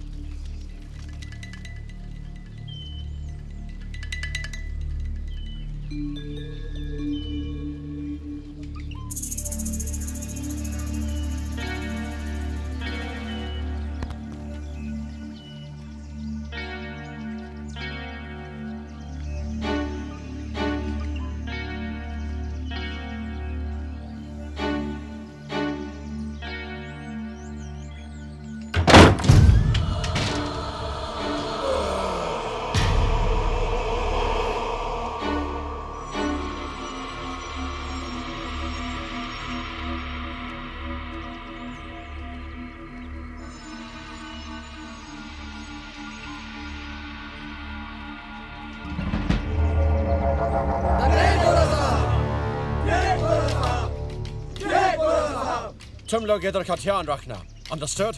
तुम लोग इधर का ध्यान रखना, understood?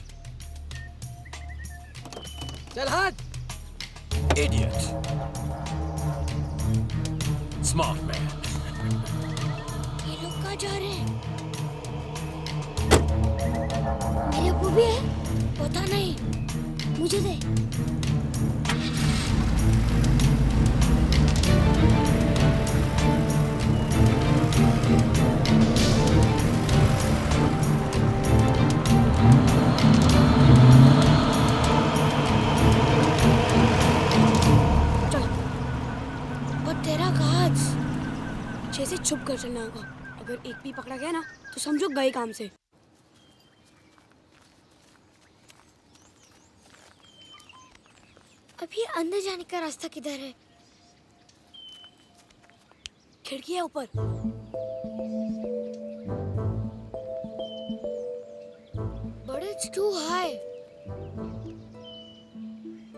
चल हट। Idiot. Smart man. ये लोग कहाँ जा रहे हैं? मेरे अब्बू भी है? पता नहीं, मुझे दे। से छुप कर चलना होगा। अगर एक भी पकड़ा गया ना तो समझो गए काम से। अभी अंदर जाने का रास्ता किधर है? खिड़की है ऊपर। But it's too high.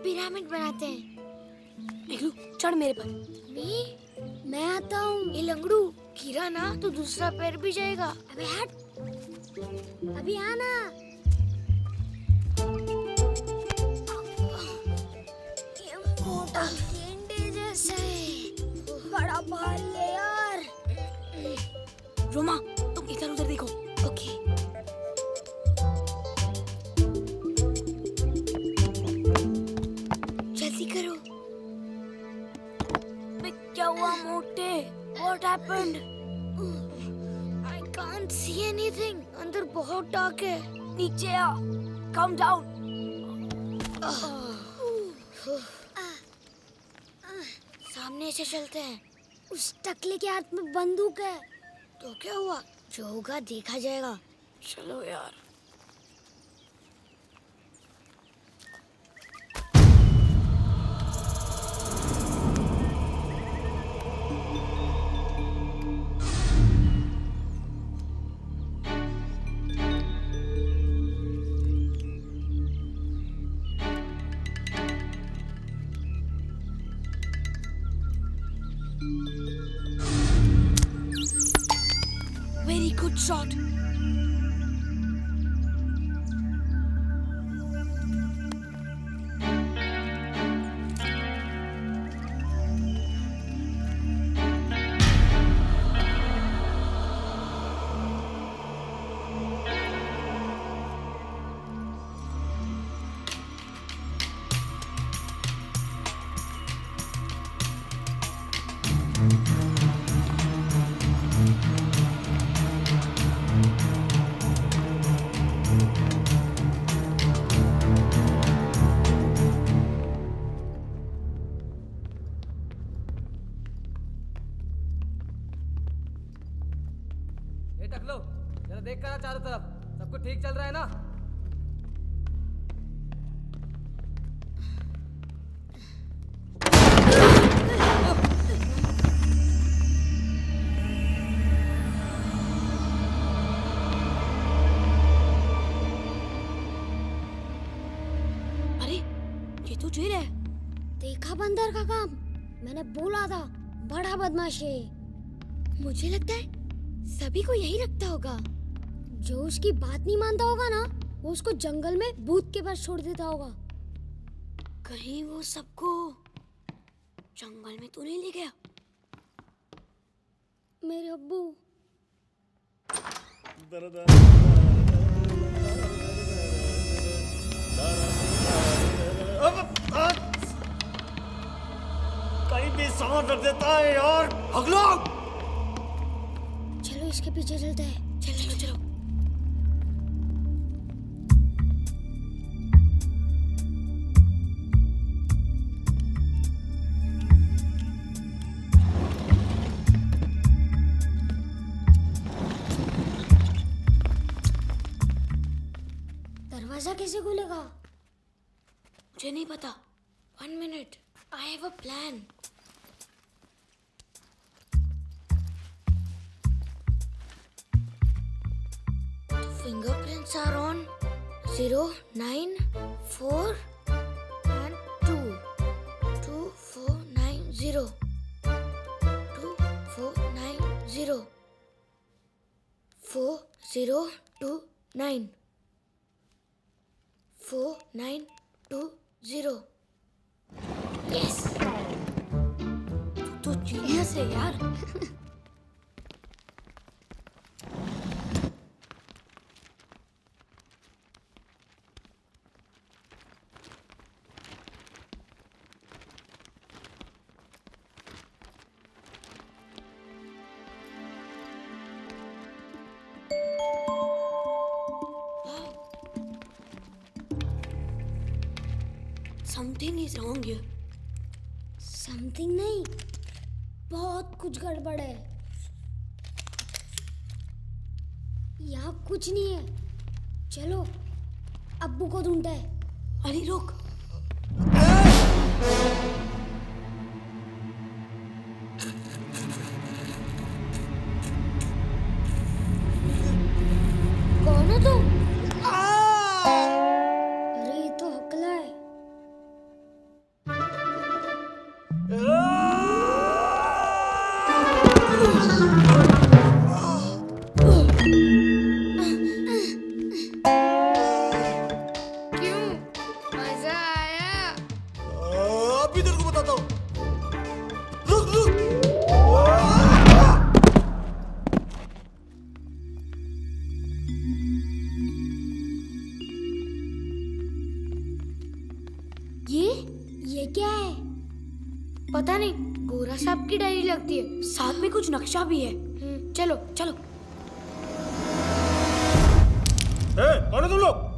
Pyramid बनाते हैं। निकलू, चढ़ मेरे पर। मैं आता हूँ। ये लंगड़ू गिरा ना तो दूसरा पैर भी जाएगा। अबे हट। अभी आना। ये मोटा गेंडे जैसा है। बड़ा भारी है यार। रोमा, तुम इधर उधर देखो। ओके। जल्दी करो। क्या हुआ मोटे? What happened? I can't see anything. अंदर बहुत डार्क है। नीचे आ। Come down. सामने से चलते हैं। उस टकले के हाथ में बंदूक है। तो क्या हुआ? जो होगा देखा जाएगा। चलो यार। Very good shot. टकलो, जरा देख कर चारों तरफ, सब कुछ ठीक चल रहा है ना? अरे, ये तो जेल है। देखा बंदर का काम? मैंने बोला था, बड़ा बदमाश है। मुझे लगता है सभी को यही लगता होगा। जो उसकी बात नहीं मानता होगा ना, वो उसको जंगल में भूत के पास छोड़ देता होगा। कहीं वो सबको जंगल में तो नहीं ले गया? मेरे अब्बू। कहीं भी सांस रख देता है यार। अगला चलो इसके पीछे चलते हैं। चलो चलो। दरवाजा कैसे खुलेगा? मुझे नहीं पता। 1 minute. I have a plan. Fingerprints are on 0, 9, 4 and 2. 2, 4, 9, 0. 2, 4, 9, 0. 4, 0, 2, 9 4 9 2 0। Yes, तो जीनियस है यार। Something is wrong here. Something नहीं, बहुत कुछ गड़बड़ है। यहाँ कुछ नहीं है। चलो अब्बू को ढूंढते हैं। अली रुक। कौन है तुम? अरे ये तो हकला है। ये क्या है? पता नहीं, गोरा साहब की डायरी लगती है। साथ में कुछ नक्शा भी है। चलो चलो। कौन है तुम लोग?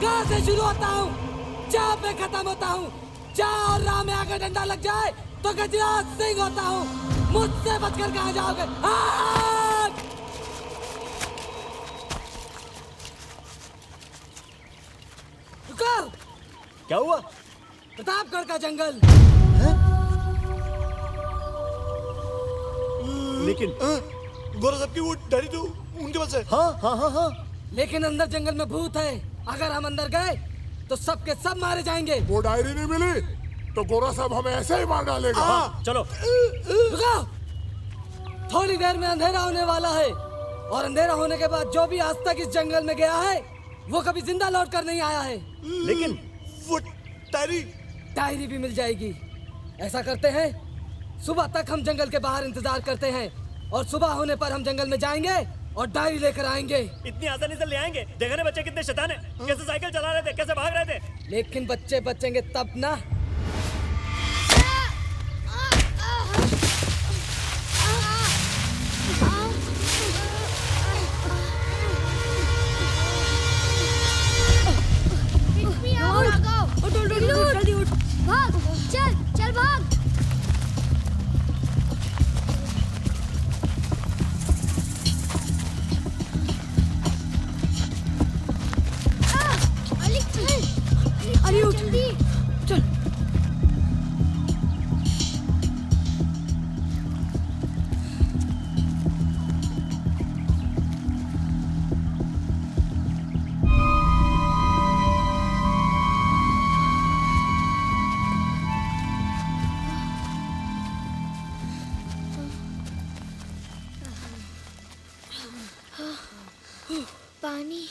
कहाँ से शुरू होता हूँ, जहाँ पे खत्म होता हूँ। जहाँ और राह में आगे डंडा लग जाए तो गजराज सिंह होता हूँ। मुझसे बचकर कहाँ जाओगे? रुको। क्या हुआ? प्रतापगढ़ का जंगल। लेकिन गोरा साहब की वो डायरी तो उनके पास है। हाँ हाँ हाँ हाँ। लेकिन अंदर जंगल में भूत है। अगर हम अंदर गए तो सबके सब मारे जाएंगे। वो डायरी नहीं मिली तो गोरा साहब हमें ऐसे ही मार डालेगा। हाँ, चलो। रुको, थोड़ी देर में अंधेरा होने वाला है और अंधेरा होने के बाद जो भी आज तक इस जंगल में गया है वो कभी जिंदा लौट कर नहीं आया है। लेकिन वो डायरी भी मिल जाएगी। ऐसा करते हैं, सुबह तक हम जंगल के बाहर इंतजार करते हैं और सुबह होने पर हम जंगल में जाएंगे और डायरी लेकर आएंगे। इतनी आसानी से ले आएंगे? देखा ना बच्चे कितने शैतान हैं, कैसे साइकिल चला रहे थे, कैसे भाग रहे थे। लेकिन बच्चे बचेंगे तब ना। जल्दी उठ, भाग, चल चल भाग। अरे उठ, जल्दी चल। पानी।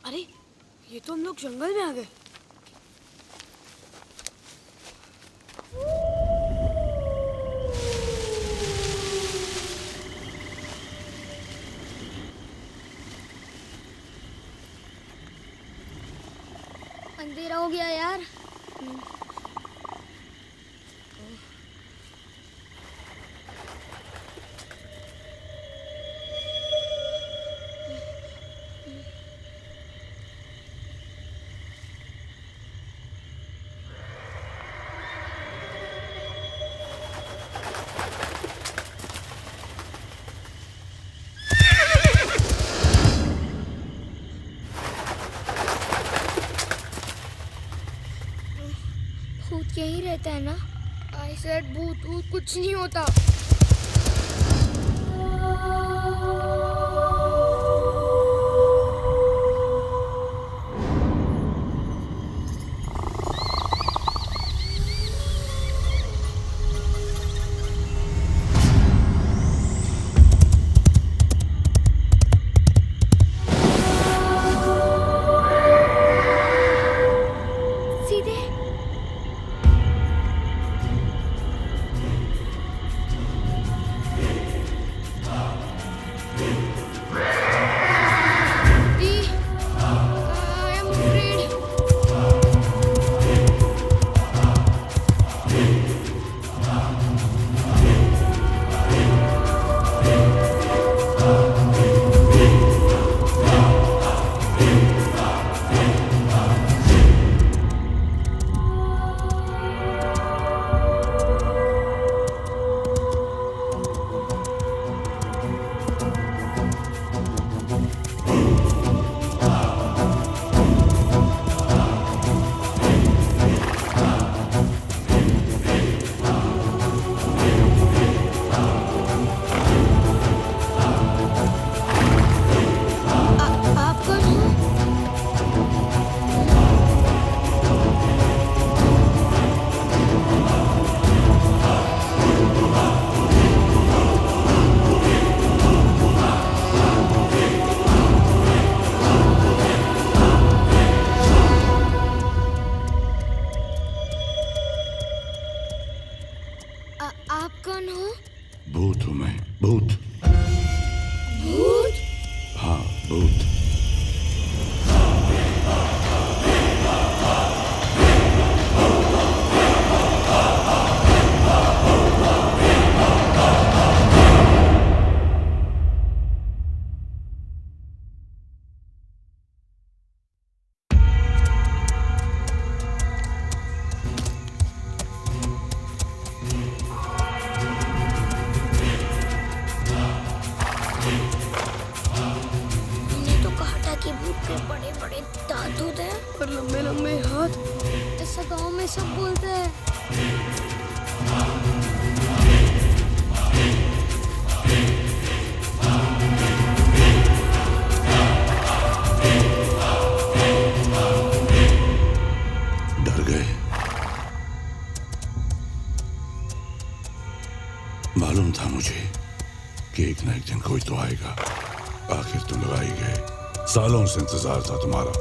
अरे ये तो हम लोग जंगल में आ गए। अंधेरा हो गया यार। भूत यही रहता है ना? आई सेड भूत भूत कुछ नहीं होता। सीधे लंबे हाथ, ऐसा गांव में सब बोलते हैं। डर गए? मालूम था मुझे कि एक न एक दिन कोई तो आएगा। आखिर तुम लोग आ ही गए। सालों से इंतजार था तुम्हारा।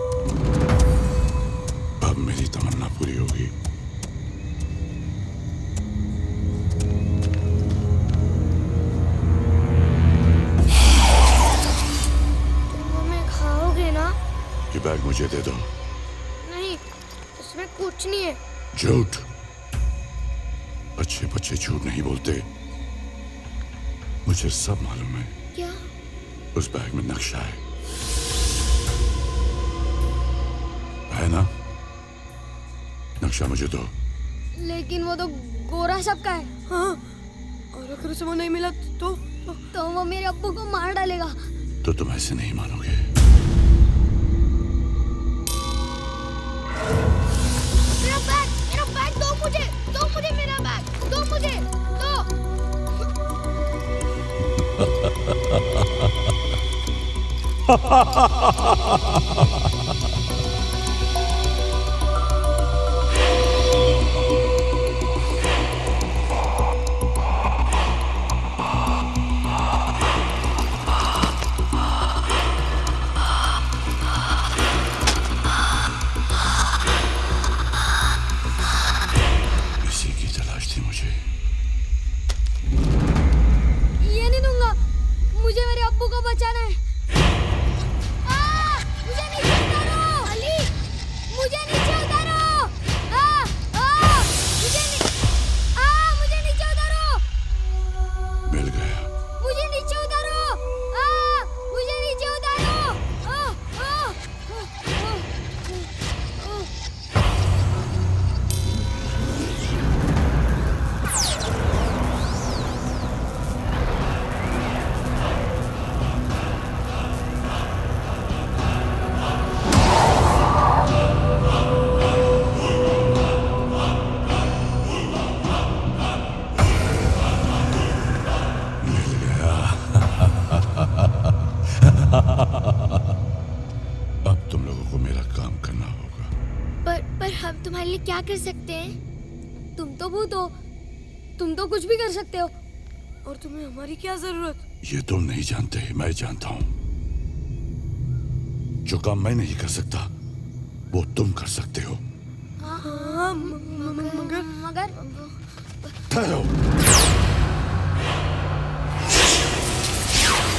अब मेरी तमन्ना पूरी होगी। तुम हमें खाओगे ना? ये बैग मुझे दे दो। नहीं, इसमें कुछ नहीं है। झूठ। अच्छे बच्चे झूठ नहीं बोलते। मुझे सब मालूम है। क्या? उस बैग में नक्शा है ना? नक्शा मुझे दो। लेकिन वो तो गोरा सबका है। हाँ, और अगर उसे वो नहीं मिला तो वो मेरे अब्बू को मार डालेगा। तो तुम ऐसे नहीं मानोगे। मेरा बैग दो मुझे मेरा बैग दो मुझे दो। इसी की तलाश थी मुझे। ये नहीं दूंगा, मुझे मेरे अब्बू को बचाना है। मुझे नीचे उतारो। अली, मुझे नीचे उतारो। मुझे नीचे उतारो। मिल गया। मुझे नीचे उतारो। मुझे नीचे उतारो। अब तुम लोगों को मेरा काम करना होगा। पर हम तुम्हारे लिए क्या कर सकते हैं? तुम तो भूत हो, तुम तो कुछ भी कर सकते हो। और तुम्हें हमारी क्या जरूरत? ये तुम नहीं जानते, मैं जानता हूं। जो काम मैं नहीं कर सकता वो तुम कर सकते हो। हाँ, मगर ठहरो।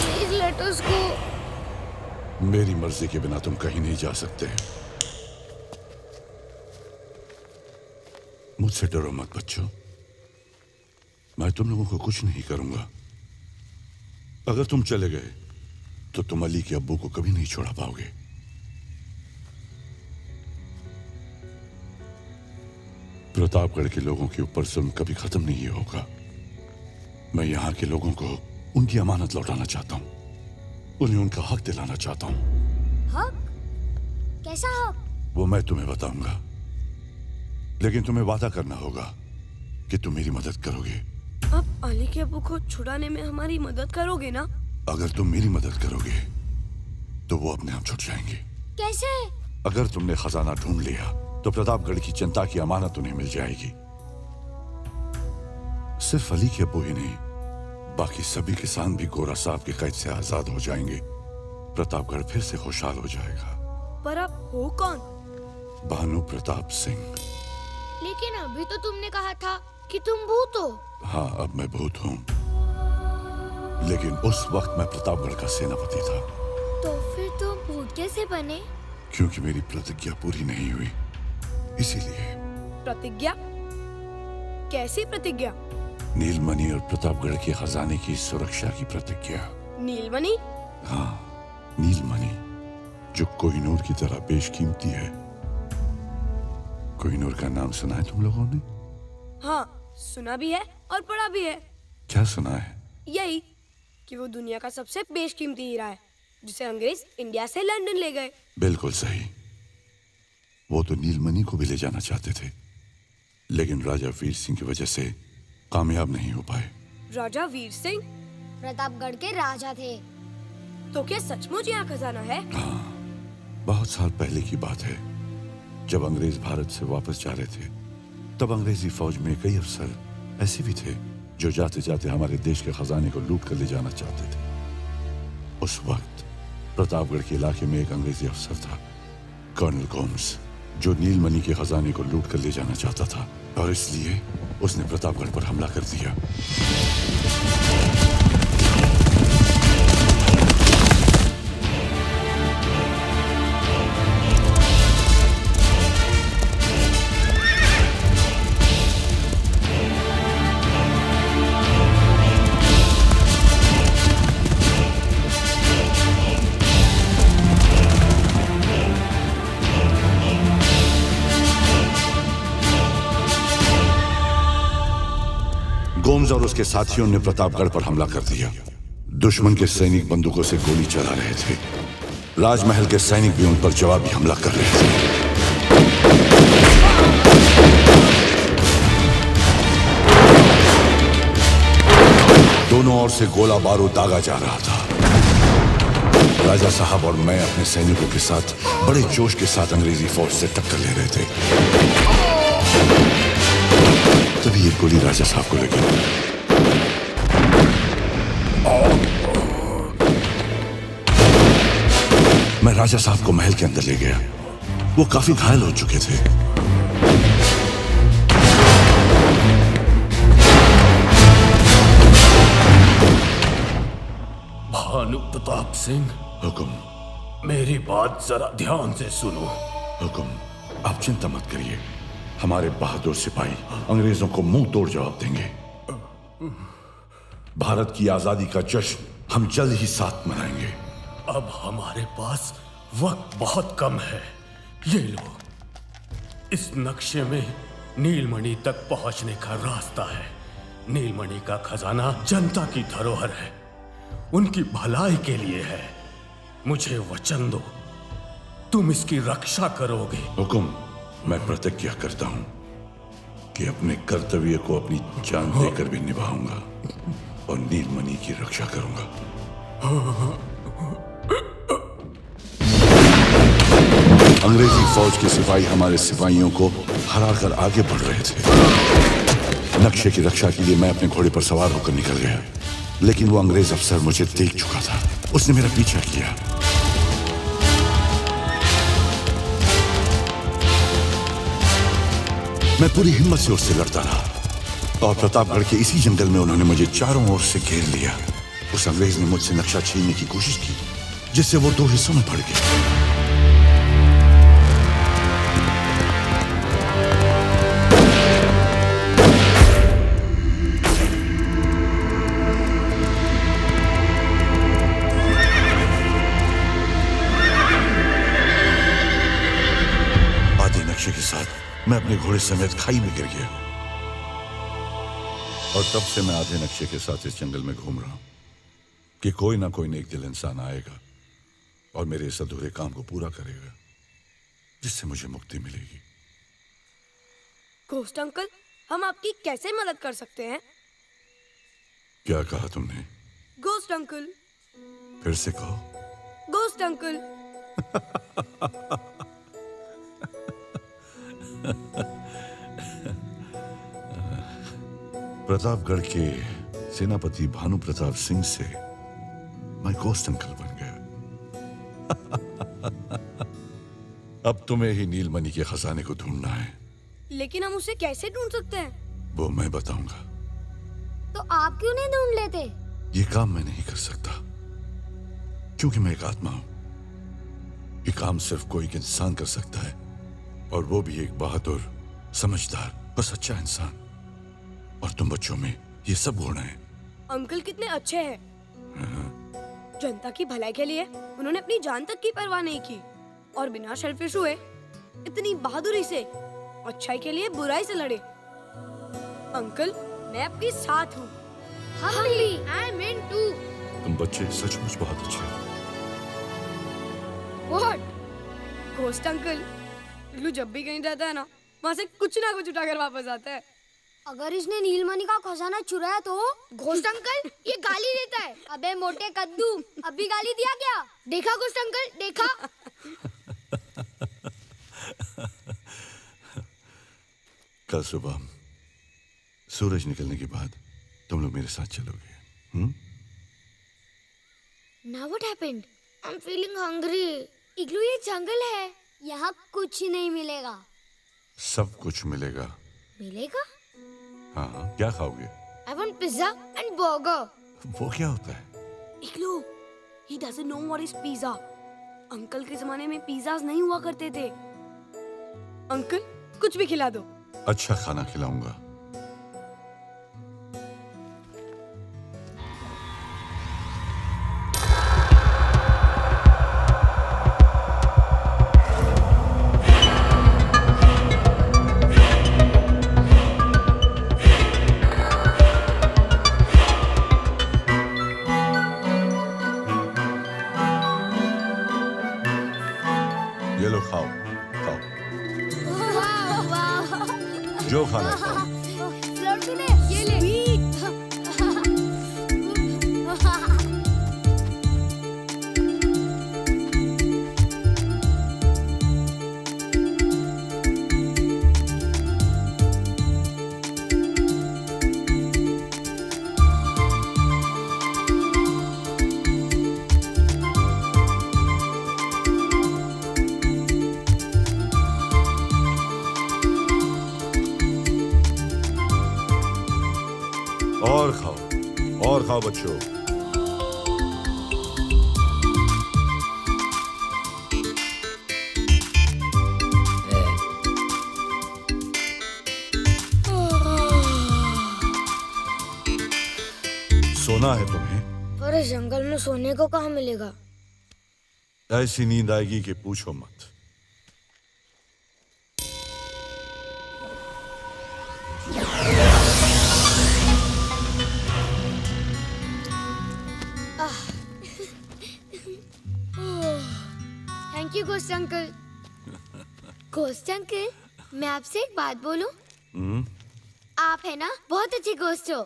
प्लीज लेट अस गो। मेरी मर्जी के बिना तुम कहीं नहीं जा सकते। मुझसे डरो मत बच्चों। मैं तुम लोगों को कुछ नहीं करूंगा। अगर तुम चले गए तो तुम अली के अब्बू को कभी नहीं छोड़ा पाओगे। प्रतापगढ़ के लोगों के ऊपर जुल्म कभी खत्म नहीं होगा। मैं यहाँ के लोगों को उनकी अमानत लौटाना चाहता हूँ। उन्हें उनका हक दिलाना चाहता हूँ। हक? कैसा हक? वो मैं तुम्हें बताऊंगा, लेकिन तुम्हें वादा करना होगा कि तुम मेरी मदद करोगे। अब अली के अब्बू को छुड़ाने में हमारी मदद करोगे ना? अगर तुम मेरी मदद करोगे तो वो अपने आप छुट जाएंगे। कैसे? अगर तुमने खजाना ढूंढ लिया तो प्रतापगढ़ की जनता की अमानत उन्हें मिल जाएगी। सिर्फ अली के अब्बू ही नहीं, बाकी सभी किसान भी गोरा साहब के कैद से आजाद हो जाएंगे। प्रतापगढ़ फिर से खुशहाल हो जाएगा। पर अब हो कौन? भानु प्रताप सिंह। लेकिन अभी तो तुमने कहा था कि तुम भूत हो। हाँ, अब मैं भूत हूँ, लेकिन उस वक्त मैं प्रतापगढ़ का सेनापति था। तो फिर तुम भूत कैसे बने? क्योंकि मेरी प्रतिज्ञा पूरी नहीं हुई, इसीलिए। प्रतिज्ञा? कैसी प्रतिज्ञा? नीलमणि और प्रतापगढ़ के खजाने की सुरक्षा की प्रतिज्ञा। नीलमणि? हाँ, नीलमणि, जो कोहिनूर की तरह बेशकीमती है। कोहिनूर का नाम सुना है तुम लोगों ने? हाँ, सुना भी है और पढ़ा भी है। क्या सुना है? यही कि वो दुनिया का सबसे बेशकीमती हीरा है, जिसे अंग्रेज इंडिया से लंदन ले गए। बिल्कुल सही। वो तो नीलमणि को भी ले जाना चाहते थे, लेकिन राजा वीर सिंह की वजह से कामयाब नहीं हो पाए। राजा वीर सिंह प्रतापगढ़ के राजा थे। तो क्या सचमुच यहाँ खजाना है? बहुत साल पहले की बात है, जब अंग्रेज भारत से वापस जा रहे थे, तब अंग्रेजी फौज में कई अफसर ऐसे भी थे जो जाते जाते हमारे देश के खजाने को लूट कर ले जाना चाहते थे। उस वक्त प्रतापगढ़ के इलाके में एक अंग्रेजी अफसर था, कर्नल गोम्स, जो नीलमणि के खजाने को लूट कर ले जाना चाहता था, और इसलिए उसने प्रतापगढ़ पर हमला कर दिया। गोम्स और उसके साथियों ने प्रतापगढ़ पर हमला कर दिया। दुश्मन के सैनिक बंदूकों से गोली चला रहे थे। राजमहल के सैनिक भी उन पर जवाबी हमला कर रहे थे। दोनों ओर से गोला बारूद दागा जा रहा था। राजा साहब और मैं अपने सैनिकों के साथ बड़े जोश के साथ अंग्रेजी फौज से टक्कर ले रहे थे। तभी एक गोली राजा साहब को लगी। मैं राजा साहब को महल के अंदर ले गया। वो काफी घायल हो चुके थे। भानु प्रताप सिंह, हुक्म। मेरी बात जरा ध्यान से सुनो। हुक्म। आप चिंता मत करिए, हमारे बहादुर सिपाही अंग्रेजों को मुंह तोड़ जवाब देंगे। भारत की आजादी का जश्न हम जल्द ही साथ मनाएंगे। अब हमारे पास वक्त बहुत कम है। ये लो, इस नक्शे में नीलमणि तक पहुंचने का रास्ता है। नीलमणि का खजाना जनता की धरोहर है, उनकी भलाई के लिए है। मुझे वचन दो, तुम इसकी रक्षा करोगे। हुकुम। मैं प्रतिज्ञा करता हूं कि अपने कर्तव्य को अपनी जान देकर भी निभाऊंगा और नीलमणि की रक्षा करूंगा। अंग्रेजी फौज के सिपाही हमारे सिपाहियों को हराकर आगे बढ़ रहे थे। नक्शे की रक्षा के लिए मैं अपने घोड़े पर सवार होकर निकल गया, लेकिन वो अंग्रेज अफसर मुझे देख चुका था। उसने मेरा पीछा किया। मैं पूरी हिम्मत से उससे लड़ता रहा और प्रतापगढ़ के इसी जंगल में उन्होंने मुझे चारों ओर से घेर लिया। उस अंग्रेज ने मुझसे नक्शा छीनने की कोशिश की, जिससे वो दो हिस्सों में पड़ गया। आधे नक्शे के साथ मैं अपने घोड़े समेत खाई में गिर गया और तब से मैं आधे नक्शे के साथ इस जंगल में घूम रहा हूं कि कोई ना कोई नेक दिल इंसान आएगा और मेरे इस अधूरे काम को पूरा करेगा, जिससे मुझे मुक्ति मिलेगी। घोस्ट अंकल, हम आपकी कैसे मदद कर सकते हैं? क्या कहा तुमने? Ghost uncle. फिर से कहो। Ghost uncle. प्रतापगढ़ के सेनापति भानु प्रताप सिंह से मैं घोस्ट अंकल बन गया। अब तुम्हें ही नीलमणि के खजाने को ढूंढना है। लेकिन हम उसे कैसे ढूंढ सकते हैं? वो मैं बताऊंगा। तो आप क्यों नहीं ढूंढ लेते? ये काम मैं नहीं कर सकता, क्योंकि मैं एक आत्मा हूं। ये काम सिर्फ कोई एक इंसान कर सकता है, और वो भी एक बहादुर, समझदार और सच्चा इंसान। और तुम बच्चों में ये सब गुण हैं। अंकल कितने अच्छे हैं। जनता की भलाई के लिए उन्होंने अपनी जान तक की परवाह नहीं की और बिना सेल्फिश हुए इतनी बहादुरी से अच्छाई के लिए बुराई से लड़े। अंकल, मैं आपके साथ हूँ। I am in too. तुम बच्चे सचमुच बहुत अच्छे हो। What? घोस्ट अंकल, इग्लू जब भी कहीं जाता है ना, वहाँ से कुछ ना कुछ उठाकर वापस आता है। अगर इसने नीलमणि का खजाना चुराया तो? घोस्ट अंकल ये गाली देता है। अबे मोटे कद्दू, अभी गाली दिया क्या? देखा घोस्ट अंकल, देखा? कल सुबह सूरज निकलने के बाद तुम लोग मेरे साथ चलोगे। Now what happened? I'm feeling hungry. इग्लू ये जंगल है, यहाँ कुछ नहीं मिलेगा। सब कुछ मिलेगा। मिलेगा? हाँ, क्या खाओगे? I want pizza and burger. वो क्या होता है? इग्लू, he doesn't know what is pizza. Uncle के जमाने में पिज़्ज़ास नहीं हुआ करते थे। अंकल, कुछ भी खिला दो। अच्छा खाना खिलाऊंगा। ये लो खाओ, खाओ। जो खाना है खाओ। लड्डू ले, ये ले। और खाओ बच्चों। सोना है तुम्हें? पर इस जंगल में सोने को कहाँ मिलेगा? ऐसी नींद आएगी कि पूछो मत। Thank you ghost uncle. Ghost uncle, मैं आपसे एक बात बोलूं? आप है ना बहुत अच्छे घोस्ट हो।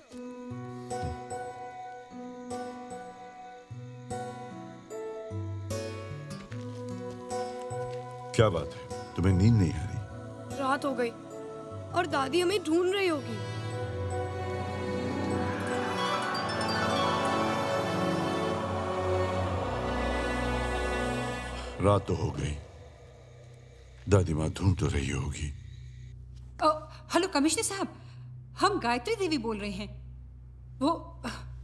क्या बात है, तुम्हें नींद नहीं आ रही? रात हो गई और दादी हमें ढूंढ रही होगी। रात तो हो गई, दादी माँ ढूंढ तो रही होगी। हेलो कमिश्नर साहब, हम गायत्री देवी बोल रहे हैं। वो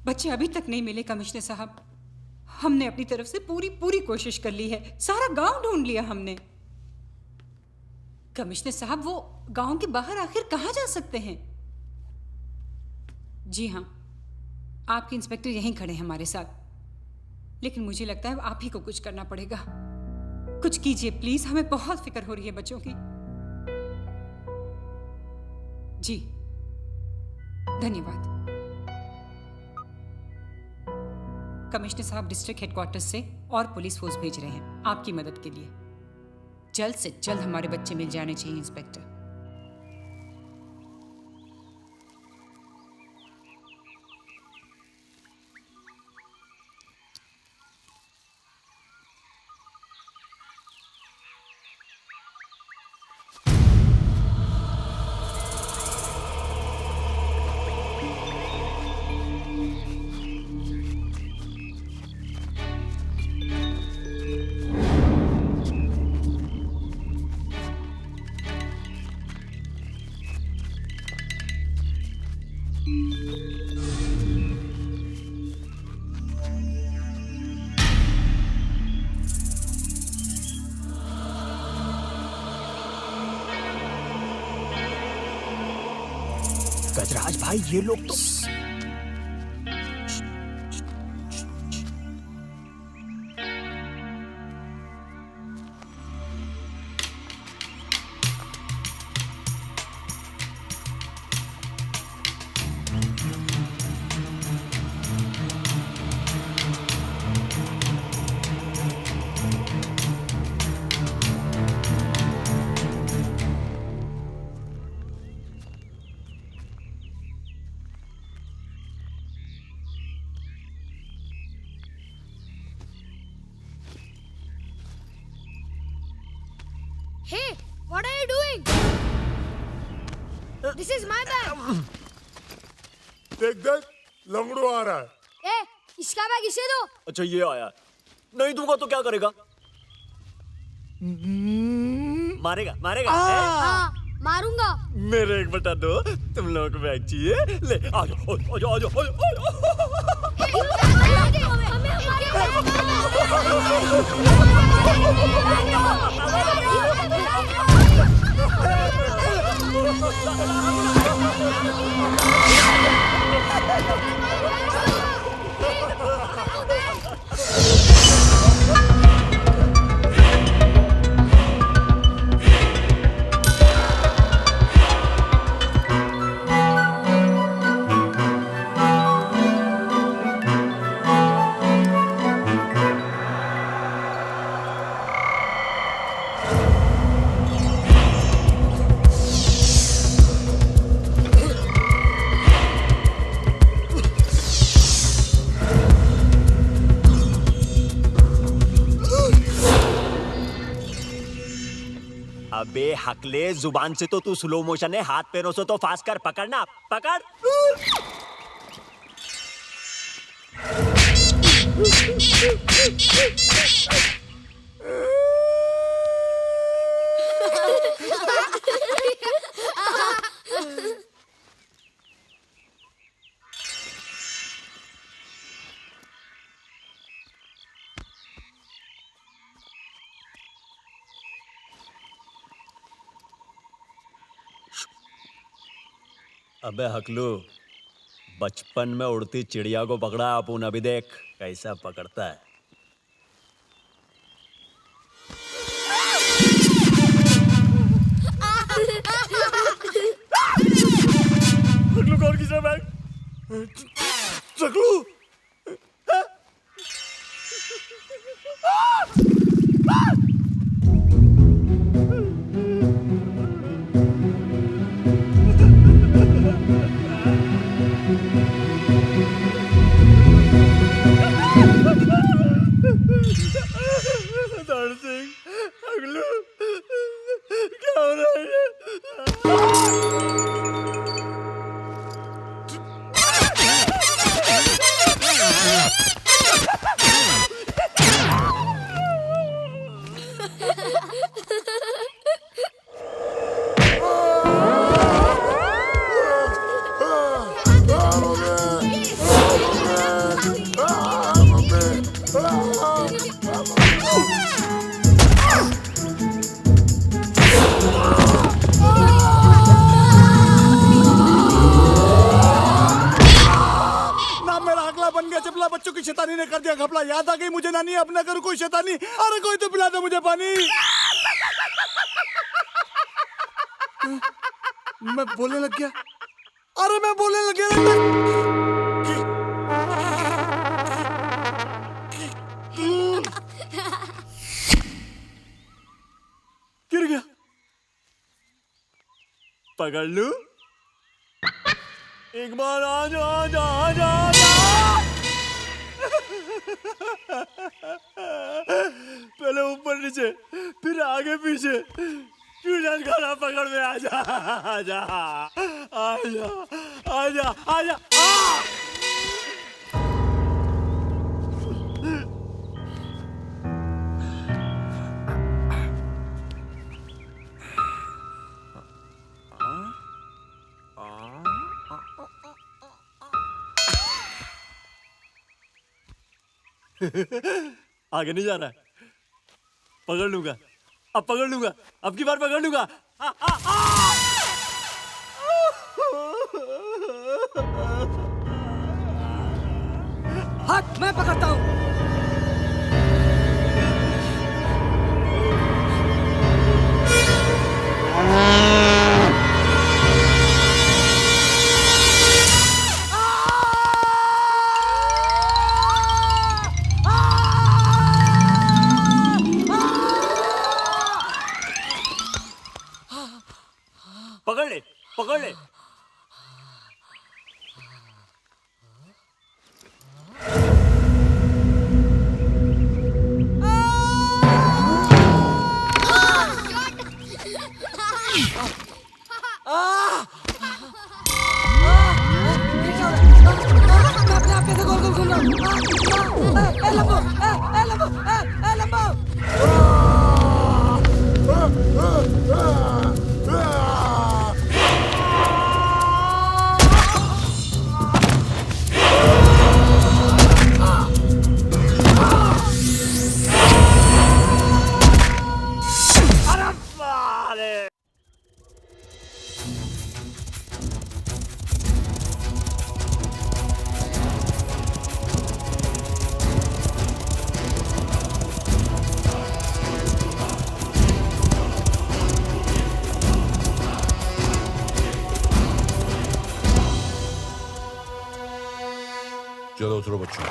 बच्चे अभी तक नहीं मिले कमिश्नर साहब। हमने अपनी तरफ से पूरी कोशिश कर ली है, सारा गांव ढूंढ लिया हमने। कमिश्नर साहब, वो गांव के बाहर आखिर कहाँ जा सकते हैं? जी हाँ, आपके इंस्पेक्टर यहीं खड़े हैं हमारे साथ, लेकिन मुझे लगता है आप ही को कुछ करना पड़ेगा। कुछ कीजिए प्लीज, हमें बहुत फिक्र हो रही है बच्चों की। जी धन्यवाद। कमिश्नर साहब डिस्ट्रिक्ट हेडक्वार्टर्स से और पुलिस फोर्स भेज रहे हैं आपकी मदद के लिए। जल्द से जल्द हमारे बच्चे मिल जाने चाहिए इंस्पेक्टर। गजराज भाई, ये लोग तो Hey, what are you doing? This is my bag. देख देख लंगड़ू आ रहा है। ए, इसका बैग इसे दो। अच्छा ये आया, नहीं दूंगा तो क्या करेगा? मारेगा मारेगा। हाँ, मारूंगा। मेरे 1/2 तुम लोगों को बैग चाहिए? ले आ जाओ आ जाओ आ जाओ। अबे हकले, जुबान से तो तू स्लो मोशन है, हाथ पैरों से तो फास्ट कर। पकड़ना, पकड़। अबे हकलू, बचपन में उड़ती चिड़िया को पकड़ा अपुन, अभी देख कैसा पकड़ता है। हकलू कौन किस बैग? चकलू क्या हो रहा है? बच्चों की शैतानी ने कर दिया घपला। याद आ गई मुझे नानी, अब ना करूं कोई शैतानी। अरे कोई तो पिला दो मुझे पानी। मैं बोलने लग गया। अरे मैं बोलने लग गया। गिर गया। पकड़ लूं? एक बार आ जा आ जा आ जा आ जा। पहले ऊपर नीचे, फिर आगे पीछे। ट्यूशन खाना पकड़ में आ जा आ जा आ जा आ जा आ जा। आगे नहीं जा रहा है। पकड़ लूंगा, अब पकड़ लूंगा, अब की बार पकड़ लूंगा। हट, मैं पकड़ता हूँ। पकड़ ले, पकड़ ले। मैं अपने आप कैसे गोल गोल घूम रहा हूँ? लंबो, लंबो, लंबो। चलो उतरो बच्चों।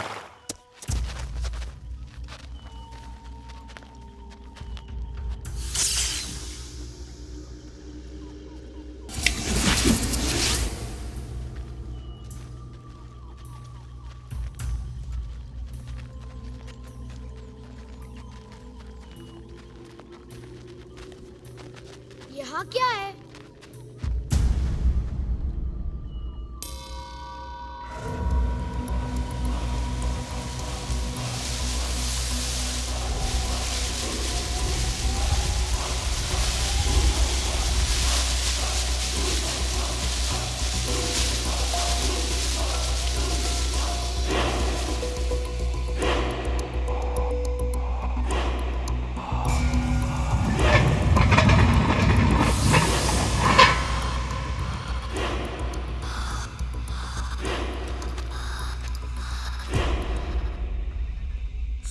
यहाँ क्या है?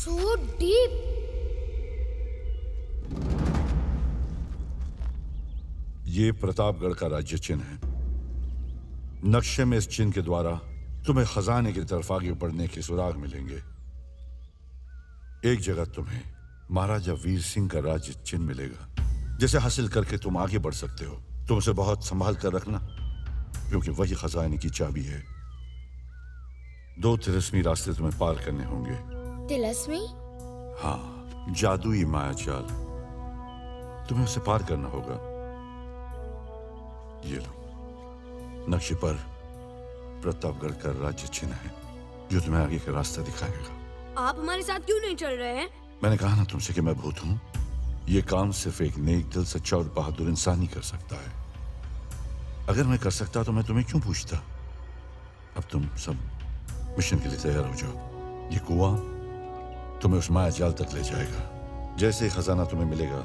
So deep. ये प्रतापगढ़ का राज्य चिन्ह है। नक्शे में इस चिन्ह के द्वारा तुम्हें खजाने की तरफ आगे बढ़ने के सुराग मिलेंगे। एक जगह तुम्हें महाराजा वीर सिंह का राज्य चिन्ह मिलेगा, जिसे हासिल करके तुम आगे बढ़ सकते हो। तुम उसे बहुत संभाल कर रखना, क्योंकि वही खजाने की चाबी है। 2 तिलिस्मी रास्ते तुम्हें पार करने होंगे। तिलिस्मी? हाँ, जादुई मायाजाल। तुम्हें उसे पार करना होगा। ये लो, नक्शे पर प्रतापगढ़ का राज्य चिन्ह है, जो तुम्हें आगे का रास्ता दिखाएगा। आप हमारे साथ क्यों नहीं चल रहे हैं? मैंने कहा ना तुमसे कि मैं भूत हूं। ये काम सिर्फ एक नेक दिल, सच्चा और बहादुर इंसान ही कर सकता है। अगर मैं कर सकता तो मैं तुम्हें क्यों पूछता। अब तुम सब मिशन के लिए तैयार हो जाओ। ये कुआं तुम्हें उस माया जाल तक ले जाएगा। जैसे ही खजाना तुम्हें मिलेगा,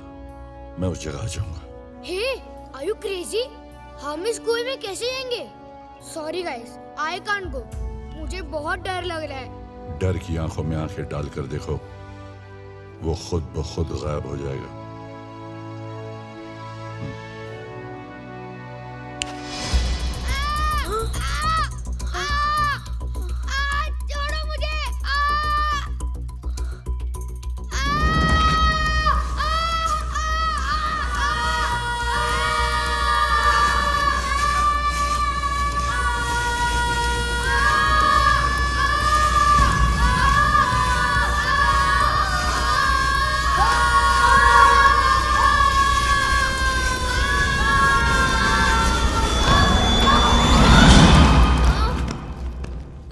मैं उस जगह आ जाऊंगा। हे, आर यू क्रेजी? हम इस कुएं में कैसे जाएंगे? Sorry guys, I can't go. मुझे बहुत डर लग रहा है। डर की आंखों में आंखें डालकर देखो, वो खुद ब खुद गायब हो जाएगा। छोड़ो मुझे।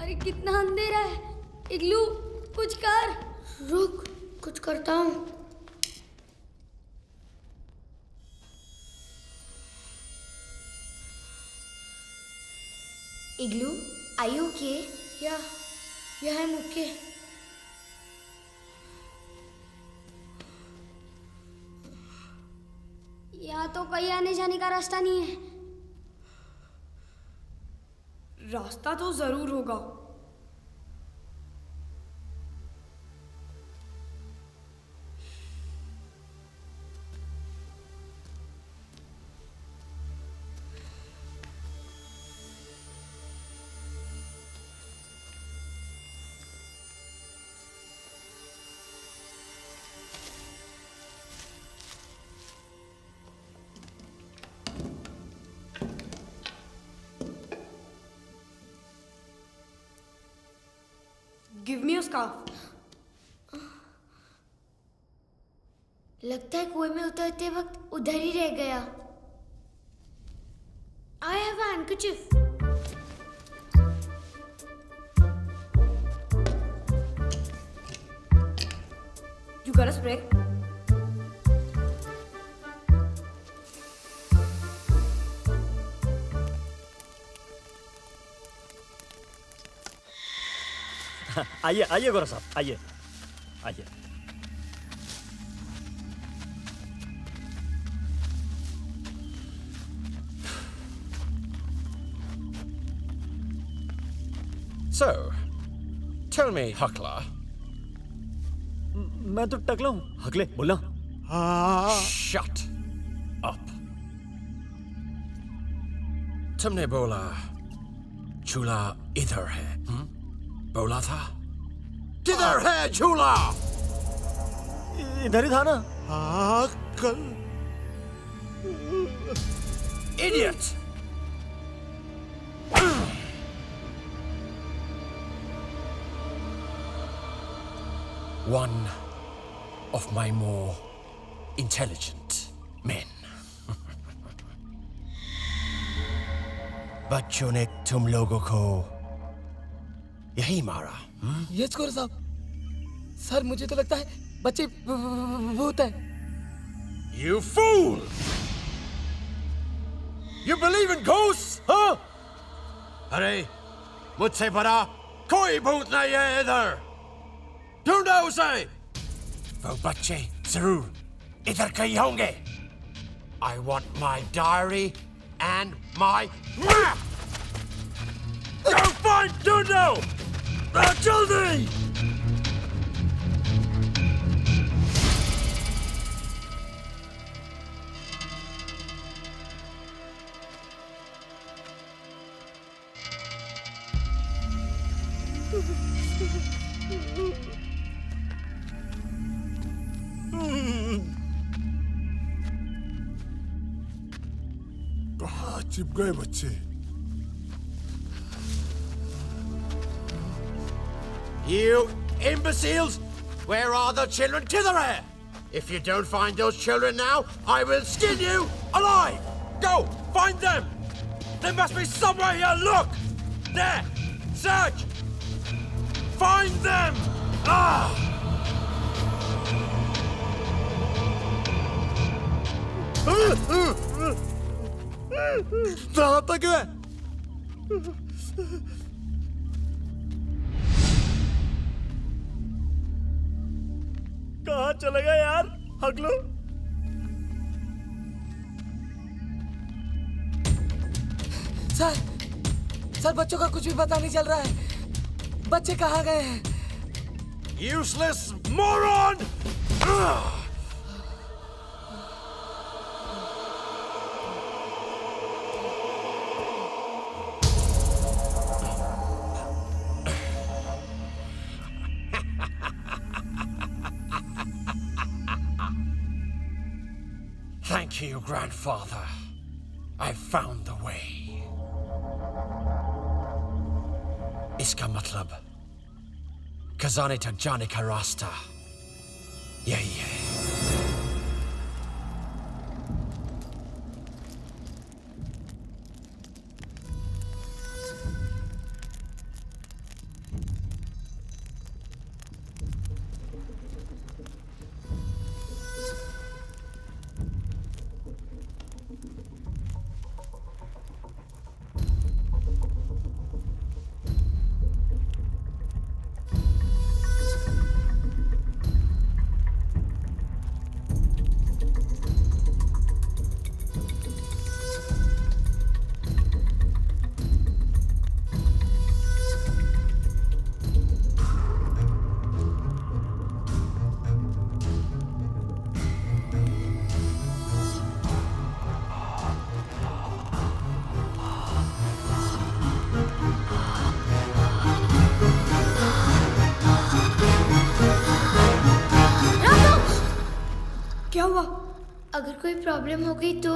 अरे कितना अंधेरा है। इग्लू, कुछ कर। रुक, कुछ करता हूँ। इग्लू, are you okay? Yeah, I'm okay. यहाँ तो कहीं आने जाने का रास्ता नहीं है। रास्ता तो जरूर होगा। Give me a scarf. लगता है कुएं में उतरते वक्त उधर ही रह गया। handkerchief. You got a spray? आइए आइए गौरव साहब, आइए आइए। So, tell me, Huckler. मैं तो टकला हूँ, हकले बोलना। Shut up. तुमने बोला चूल्हा इधर है, बोला था? किधर है चूल्हा? इधर ही था ना। Idiot! One of my more intelligent men. बच्चों ने तुम लोगों को यही मारा? यस गौरव साहब। सर मुझे तो लगता है बच्चे भूत हैं। You fool! You believe in ghosts, huh? अरे मुझसे बड़ा कोई भूत नहीं है इधर। ढूंढो उसे। वो बच्चे जरूर इधर कहीं होंगे। I want my diary and my map. Go find Dundo! जल्दी! कहाँ चिप गए बच्चे? You imbeciles! Where are the children? Kither hai! If you don't find those children now, I will skin you alive! Go! Find them! There must be somewhere here! Look! There! Search! Find them! Ah! कहाँ तक है? कहाँ चले गए यार हकलो? Sir बच्चों का कुछ भी पता नहीं चल रहा है। बच्चे कहाँ गए हैं? Useless moron! Thank you, grandfather. I found the way. इसका मतलब खजाने तक जाने का रास्ता यही है। क्या हुआ? अगर कोई प्रॉब्लम हो गई तो?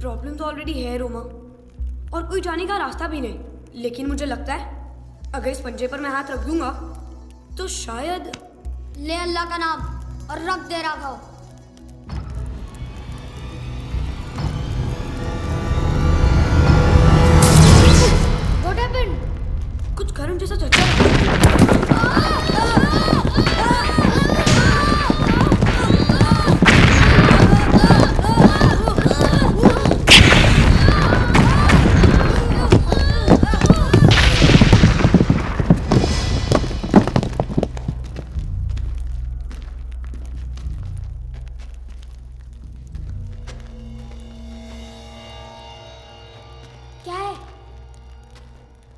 प्रॉब्लम तो ऑलरेडी है रोमा, और कोई जाने का रास्ता भी नहीं। लेकिन मुझे लगता है अगर इस पंजे पर मैं हाथ रख दूंगा तो शायद। ले अल्लाह का नाम और रख दे राघव।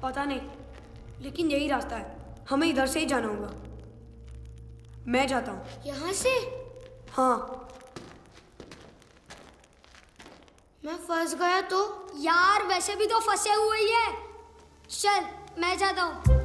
पता नहीं, लेकिन यही रास्ता है, हमें इधर से ही जाना होगा। मैं जाता हूँ। यहाँ से? हाँ। मैं फंस गया तो? यार वैसे भी तो फंसे हुए ही है। चल मैं जाता हूँ।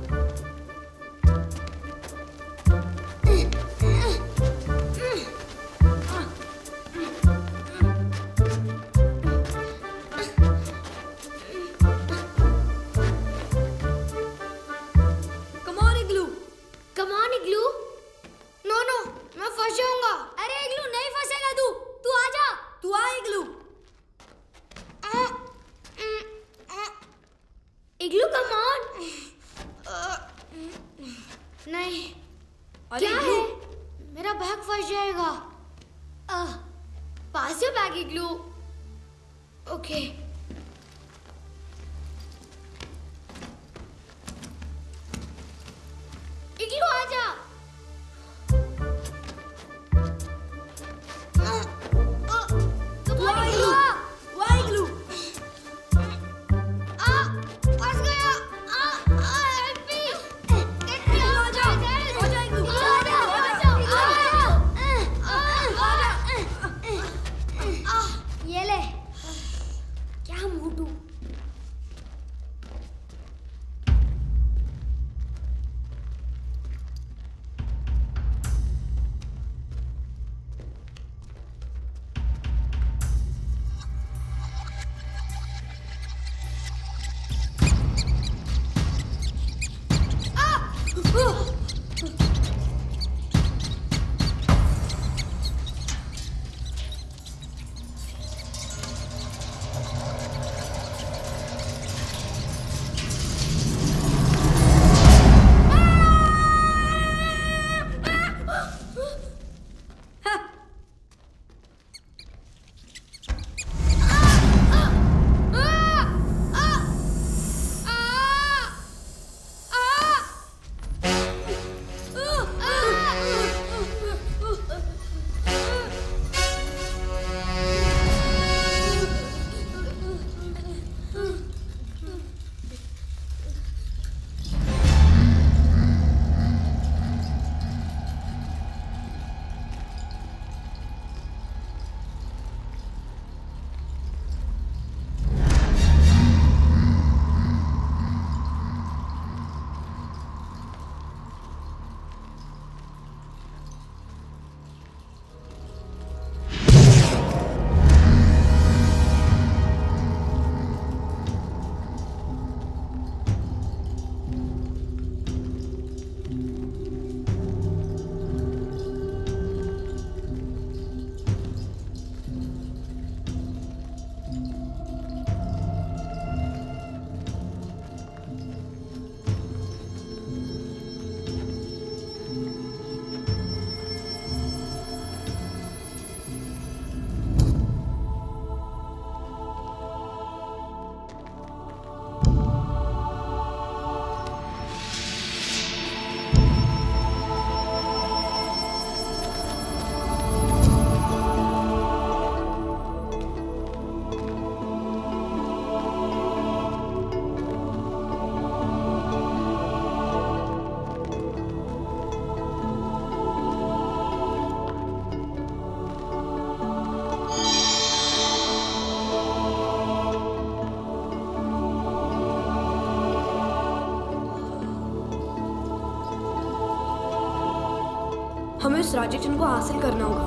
हमें उस राजचंद्र को हासिल करना होगा।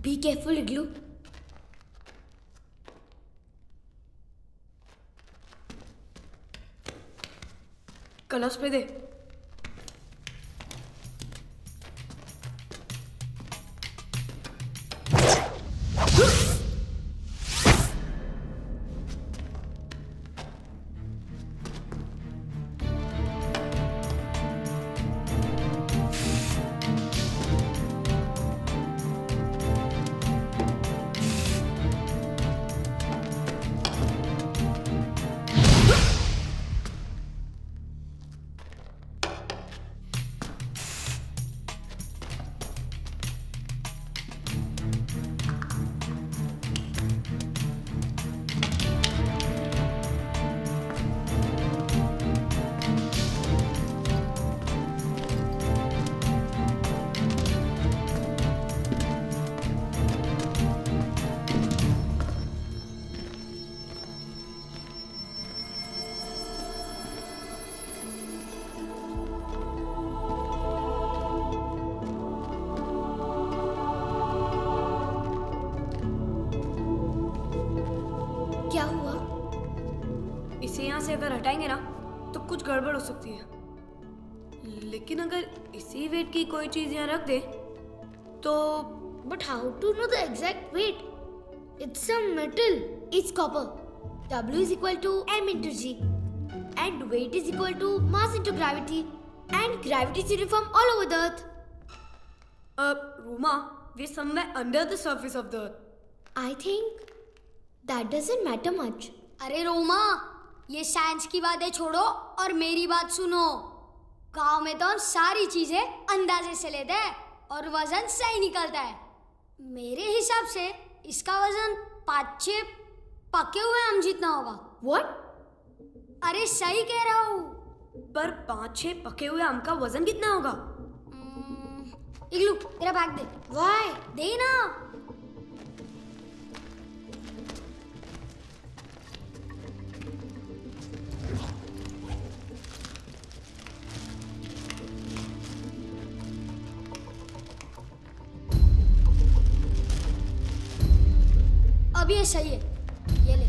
बी केयरफुल इग्लू। कलश पे दे। से अगर हटाएंगे ना तो कुछ गड़बड़ हो सकती है, लेकिन अगर इसी वेट की कोई चीज यहाँ रख दे तो। But how to know the exact weight? It's some metal. It's copper. W is equal to m into g, and weight is equal to mass into gravity, and gravity is uniform all over the earth. Roma, we're somewhere under the surface of the earth. I think that doesn't matter much. अरे रोमा, ये science की बातें छोड़ो और मेरी बात सुनो। गांव में तो हम सारी चीजें अंदाजे से लेते हैं और वजन सही निकलता है। मेरे हिसाब से इसका वजन 5-6 पके हुए आम जितना होगा। What? अरे सही कह रहा हूँ। पर 5-6 पके हुए आम का वजन कितना होगा? इग्लू, तेरा बैग दे। वाई, दे ना। अब ये सही है, ये ले।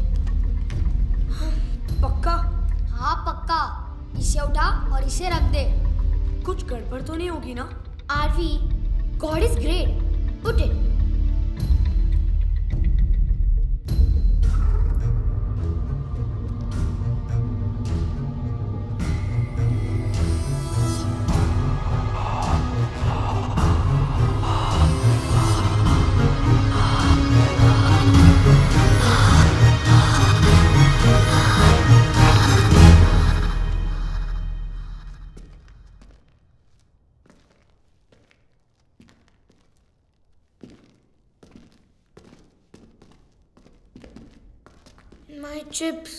पक्का? हाँ पक्का। इसे उठा और इसे रख दे। कुछ गड़बड़ तो नहीं होगी ना? Aarvi, God is great. Put it. My chips.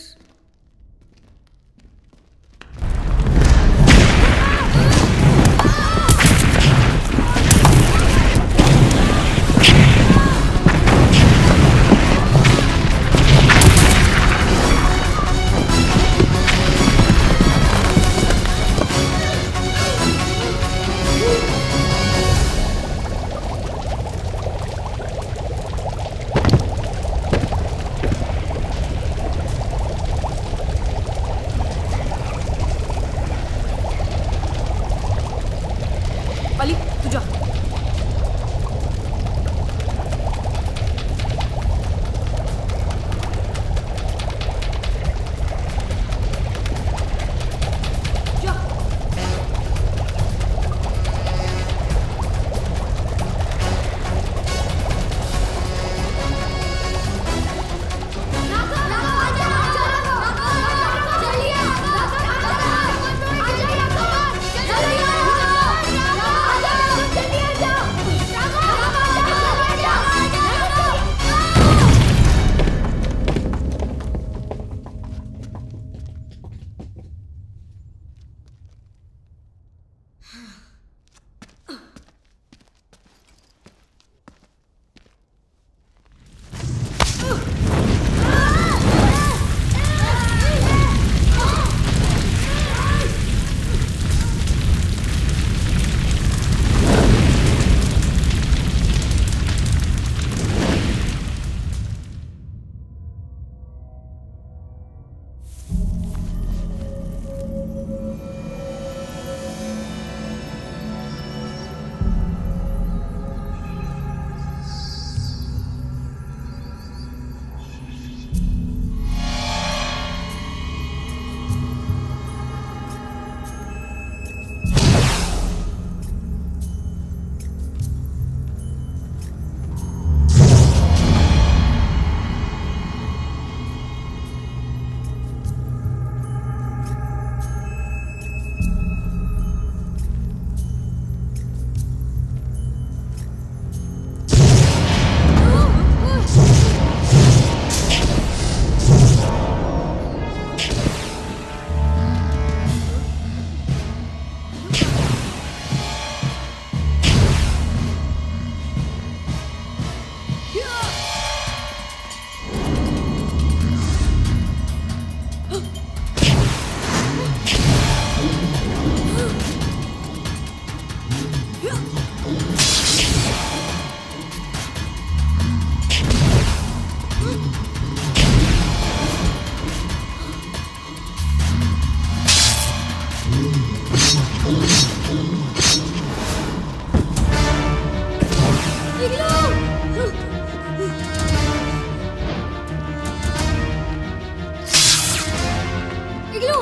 Igloo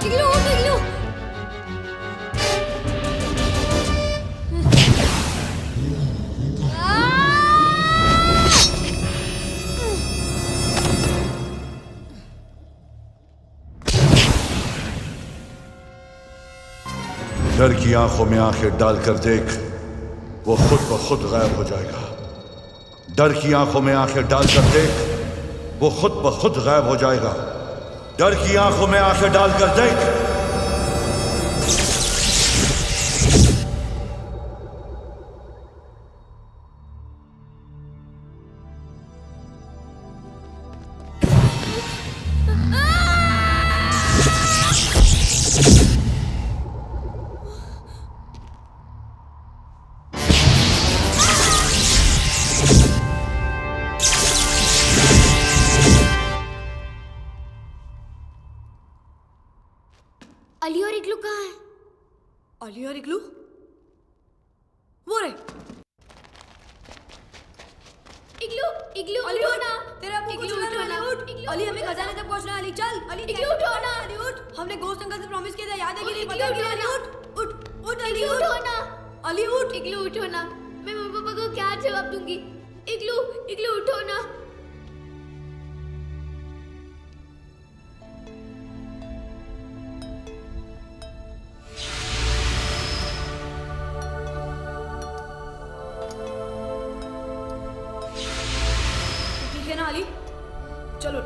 igloo उठ इग्लू। डर की आंखों में आंखें डालकर देख, वो खुद ब खुद गायब हो जाएगा। डर की आंखों में आंखें डालकर देख, वो खुद ब खुद गायब हो जाएगा। डर की आंखों में आंखें डालकर देख। अली और इग्लू कहाँ है? अली और इग्लू वो रे। इग्लू इग्लू अली उठो उठ ना। तेरे अब्बू को इग्लू चुराने उठो वाले ना। उठ। इग्लू अली हमें खजाने तक पहुंचना है। अली चल। अली इग्लू उठो ना। अली उठ। हमने गोश्त अंकल से प्रॉमिस किया था, याद है कि नहीं? इग्लू पता है कि उठो नहीं? ना। अली उठ उठ उठ। अली इग्लू उठो ना। अली उठ। इग्लू उठो ना। मैं मम्मी पापा को क्या जवाब दूंगी? इग्लू इग्लू उठो ना। ठीक है ना अली? चलो।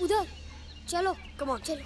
उधर चलो। कम ऑन चलो।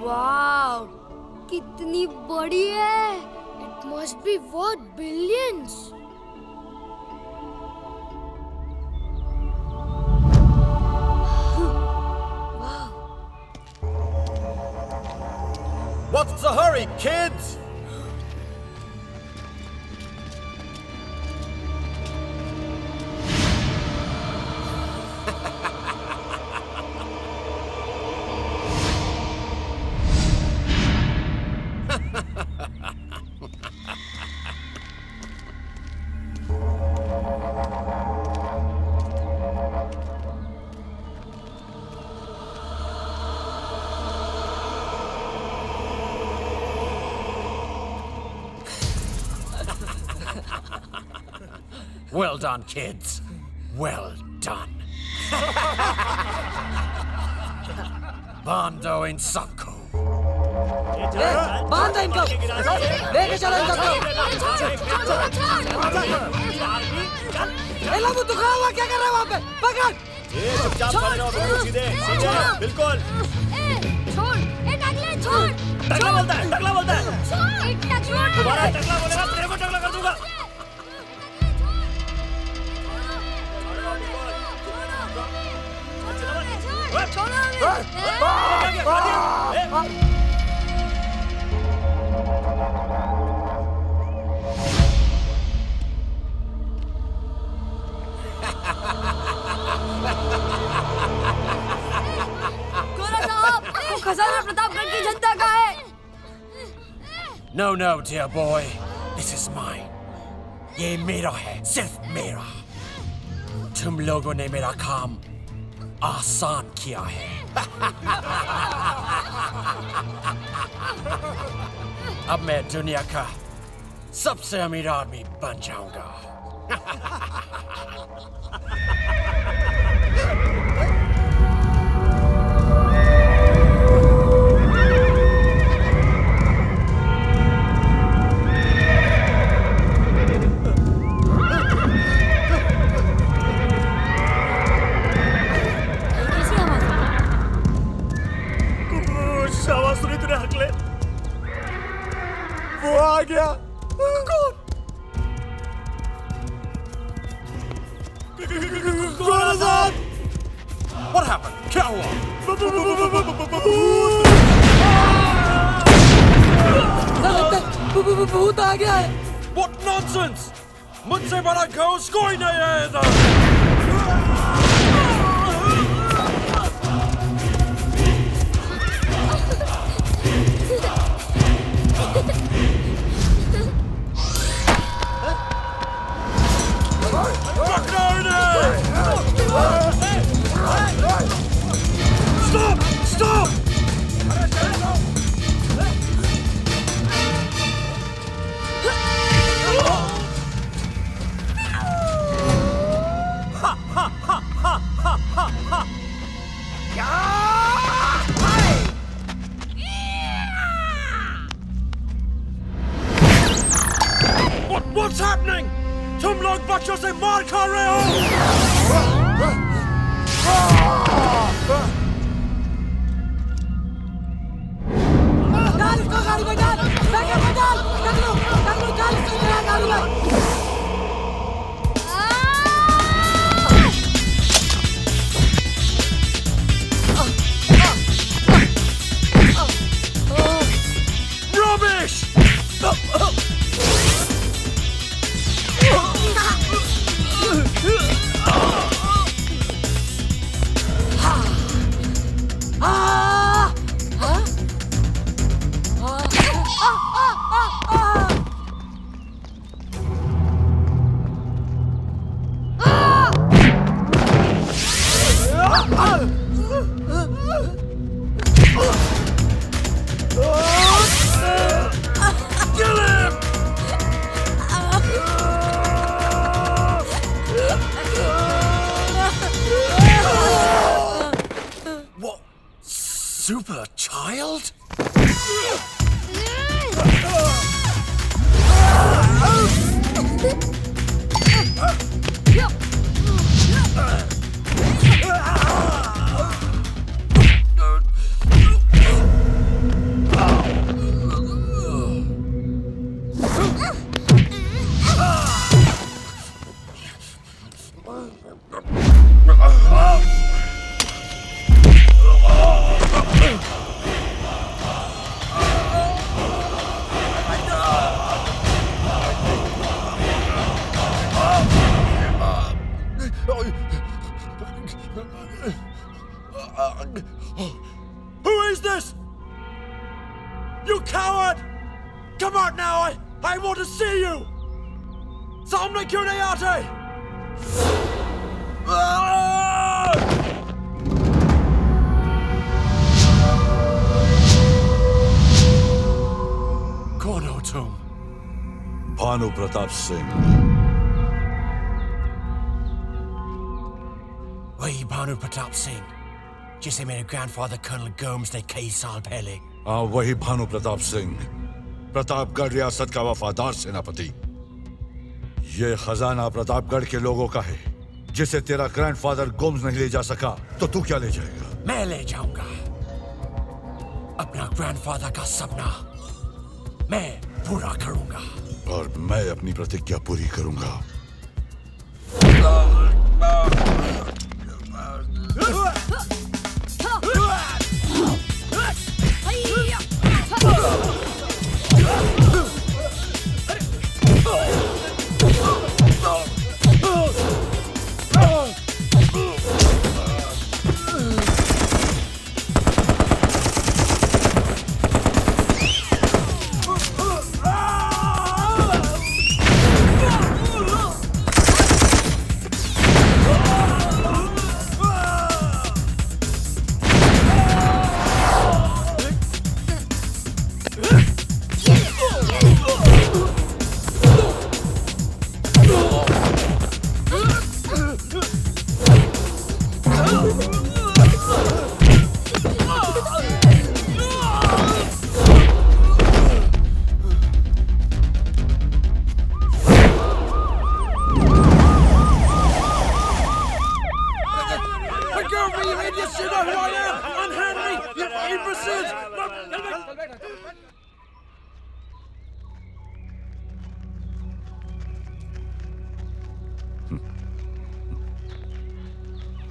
वाव, कितनी बड़ी है। It must be worth billions. What's the hurry, kids? Well done, kids. Well done. Bando in Sanko. बांध दो इनको, लेके चलो इनको। लाबू तू खड़ा हुआ क्या कर रहा है वहाँ पे? पकड़। चुपचाप खड़े रहो, बिल्कुल सीधे, सीधे, बिल्कुल। छोड़, टकला छोड़। टकला बोलता है, टकला बोलता है। छोड़, टकला। दोबारा टकला बोलेगा, तेरे को टकला कर दूंगा। No, no, dear boy. This is mine. ये मेरा है, सिर्फ मेरा. तुम लोगों ने मेरा काम आसान किया है. अब मैं दुनिया का सबसे अमीर आदमी बन जाऊंगा. आवाज सुनी तूने हकले? वो आ गया. कौन? What happened? क्या हुआ? भूत आ गया है. What nonsense! मुझसे बड़ा घोस्ट कोई नहीं है इधर. Stop! Stop! What's happening? तुम लोग बच्चों से मार खा रहे हो? डाल इसको गाड़ी में डाल. बैग में डाल. टकलू डाल इसको गाड़ी में. Rubbish! Super child? Who is this? You coward! Come out now! I want to see you! सामने क्यों नहीं आते? कौन हो तुम? भानु प्रताप सिंह. वही भानु प्रताप सिंह जिसे मेरे ग्रैंडफादर कर्नल गोम्स ने कई साल पहले. हाँ, वही भानु प्रताप सिंह, प्रतापगढ़ रियासत का वफादार सेनापति. ये खजाना प्रतापगढ़ के लोगों का है, जिसे तेरा ग्रैंडफादर गोम्स नहीं ले जा सका, तो तू क्या ले जाएगा? मैं ले जाऊंगा अपना ग्रैंडफादर का सपना. मैं पूरा करूंगा. और मैं अपनी प्रतिज्ञा पूरी करूंगा.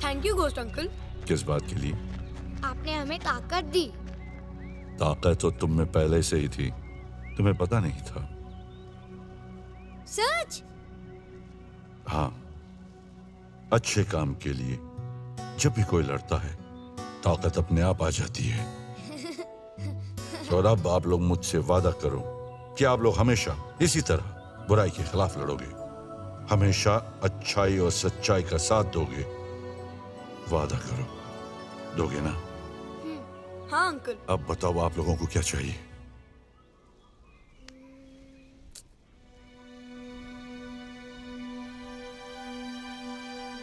Thank you ghost uncle. किस बात के लिए? आपने हमें ताकत दी। ताकत तो तुम में पहले से ही थी, तुम्हें पता नहीं था। सच? हाँ, अच्छे काम के लिए जब भी कोई लड़ता है ताकत अपने आप आ जाती है। और अब आप लोग मुझसे वादा करो कि आप लोग हमेशा इसी तरह बुराई के खिलाफ लड़ोगे, हमेशा अच्छाई और सच्चाई का साथ दोगे। वादा करो, दोगे ना? हाँ अंकल। अब बताओ आप लोगों को क्या चाहिए?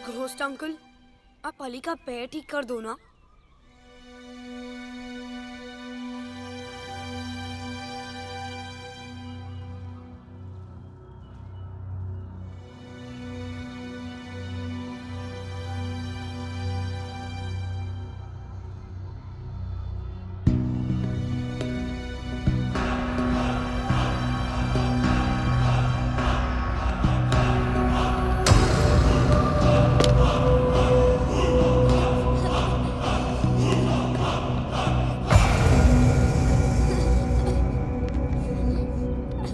घोस्ट अंकल, आप अली का पैर ठीक कर दो ना।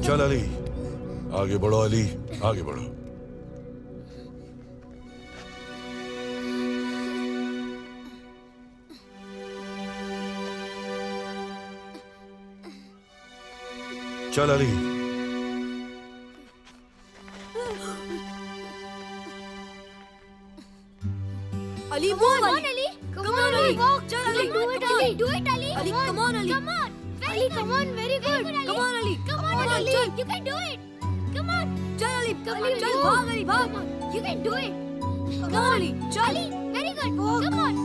चल अली, आगे बढ़ो अली, आगे बढ़ो। चल अली। अली वो अली, come on अली, चल Ali, do it Ali, do it Ali, Ali come on Ali, Ali come on, very good, come on Ali, come on Ali, you can do it, come on, चल अली, चल भाग अली, भाग, you can do it, come on Ali, चल, very good, come on,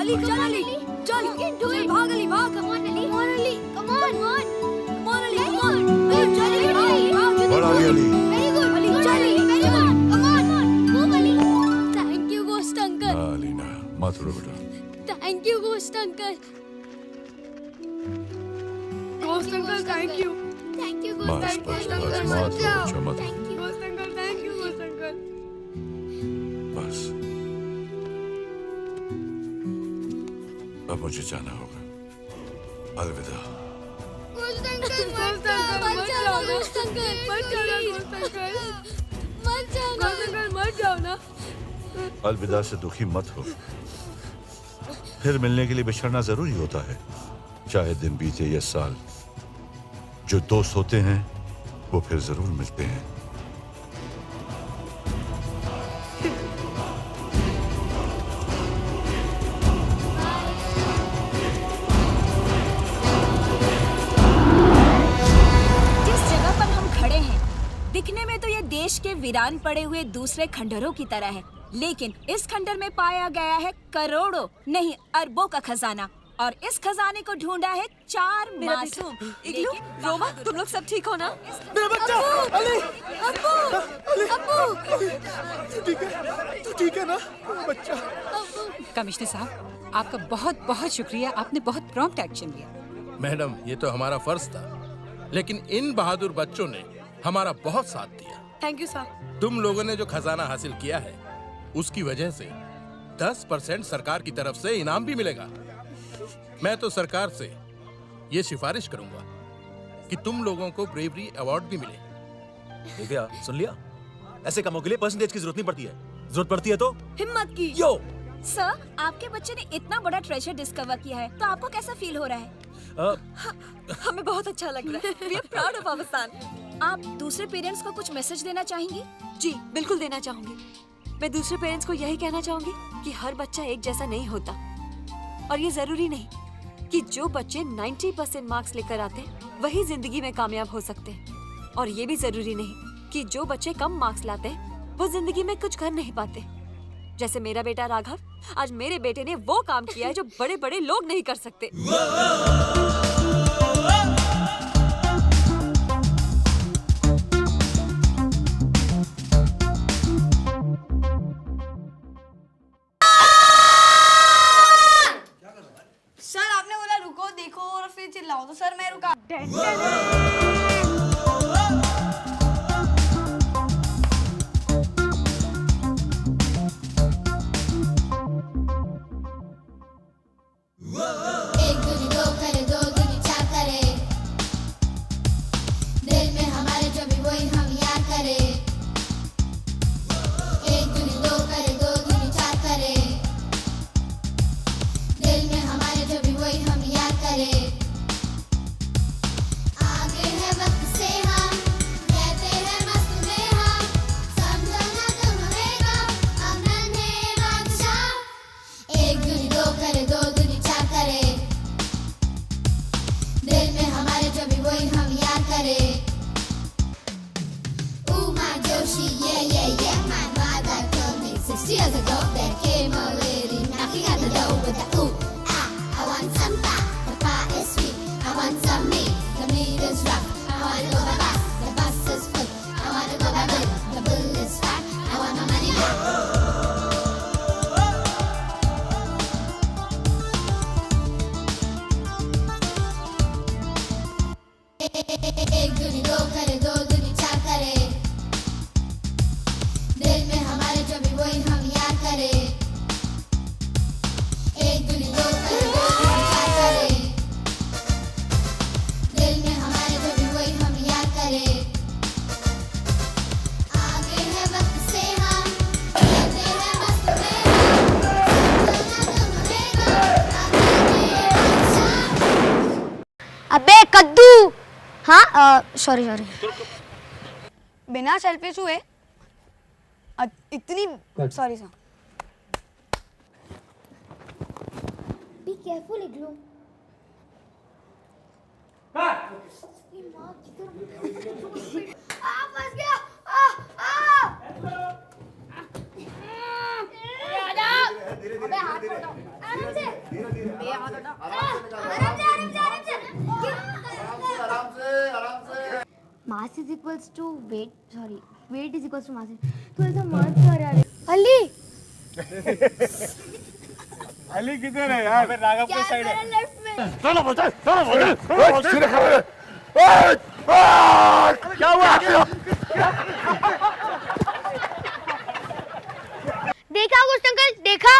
Ali चल अली, चल, you can do it, भाग अली, भाग, come on Ali, come on Ali, come on, come on Ali, come on, Ali चल अली, भाग, बढ़ आगे अली। very good, अली चल Ali, very good, come on, move Ali, thank you ghost uncle, Ali ना, मत रो बेटा। thank you ghost uncle, ghost uncle thank you, thank you बस ghost बस uncle, बस, मत रो बच्चा, मत रो। thank you ghost uncle thank you, ghost uncle, बस अब मुझे जाना होगा, अलविदा। ghost uncle मत जाओ ghost uncle, मत जाना ghost uncle, मत जाना ghost uncle मत जाओ ना। अलविदा से दुखी मत हो, फिर मिलने के लिए बिछड़ना जरूरी होता है, चाहे दिन बीते या साल। जो दोस्त होते हैं वो फिर जरूर मिलते हैं। जिस जगह पर हम खड़े हैं दिखने में तो ये देश के वीरान पड़े हुए दूसरे खंडरों की तरह है, लेकिन इस खंडर में पाया गया है करोड़ों नहीं अरबों का खजाना, और इस खजाने को ढूंढा है 4 मासूम। इग्लू, रोमा, तुम लोग सब ठीक हो ना? मेरा बच्चा अली, अब्बू, तू ठीक है ना बच्चा? कमिश्नर साहब, आपका बहुत बहुत शुक्रिया, आपने बहुत प्रॉम्प्ट एक्शन लिया। मैडम, ये तो हमारा फर्ज था, लेकिन इन बहादुर बच्चों ने हमारा बहुत साथ दिया। Thank you sir. तुम लोगों ने जो खजाना हासिल किया है उसकी वजह से 10% सरकार की तरफ से इनाम भी मिलेगा। मैं तो सरकार से ये सिफारिश करूंगा कि तुम लोगों को ब्रेवरी अवार्ड भी मिले। दिव्या, सुन लिया? ऐसे कामों के लिए परसेंटेज की जरूरत नहीं पड़ती है, जरूरत पड़ती है तो हिम्मत की। यो सर, आपके बच्चे ने इतना बड़ा ट्रेजर डिस्कवर किया है, तो आपको कैसा फील हो रहा है? हमें बहुत अच्छा लग रहा है। We are proud of our son. आप दूसरे पेरेंट्स को कुछ मैसेज देना चाहेंगी? जी, बिल्कुल देना चाहूंगी। मैं दूसरे पेरेंट्स को यही कहना चाहूंगी कि हर बच्चा एक जैसा नहीं होता, और ये जरूरी नहीं कि जो बच्चे 90% मार्क्स लेकर आते हैं वही जिंदगी में कामयाब हो सकते हैं, और ये भी जरूरी नहीं कि जो बच्चे कम मार्क्स लाते हैं वो जिंदगी में कुछ कर नहीं पाते। जैसे मेरा बेटा राघव, आज मेरे बेटे ने वो काम किया है जो बड़े बड़े लोग नहीं कर सकते। सर, आपने बोला रुको, देखो और फिर चिल्लाओ, तो सर मैं रुका। Yoshi, yeah, yeah, yeah. My mother told me 6 years ago there came a lady knocking at the door with the ooh, ah. I want some pie, the pie is sweet. I want some meat, the meat is rough. I want to go by bus, the bus is full. I want to go by bull, the bull is fat. I want my money back. एक दूनी दो करे, दो दूनी चार करे, दिल में हमारे जो भी वही हम याद करे। एक दूनी दो करे, दो दूनी चार करे, दिल में हमारे जो भी वही हम याद करे। आगे है वक्त से हम चलते हैं मस्त में अबे कद्दू। हाँ सॉरी सॉरी। बिना सेल्फिश हुए इतनी सॉरी सर। बी केयरफुल इग्लू। फंस गया। अबे हाथ हटाओ आराम से। बे हाथ हटाओ आराम से। Mass is equals to weight. Sorry, weight is equals to mass. तो ऐसा मत कर यार। अली। अली किधर है यार? राघव के साइड है। लेफ्ट में। चलो बच्चे, चलो बच्चे। सिर खड़े। क्या हुआ? देखा कुछ अंकल देखा?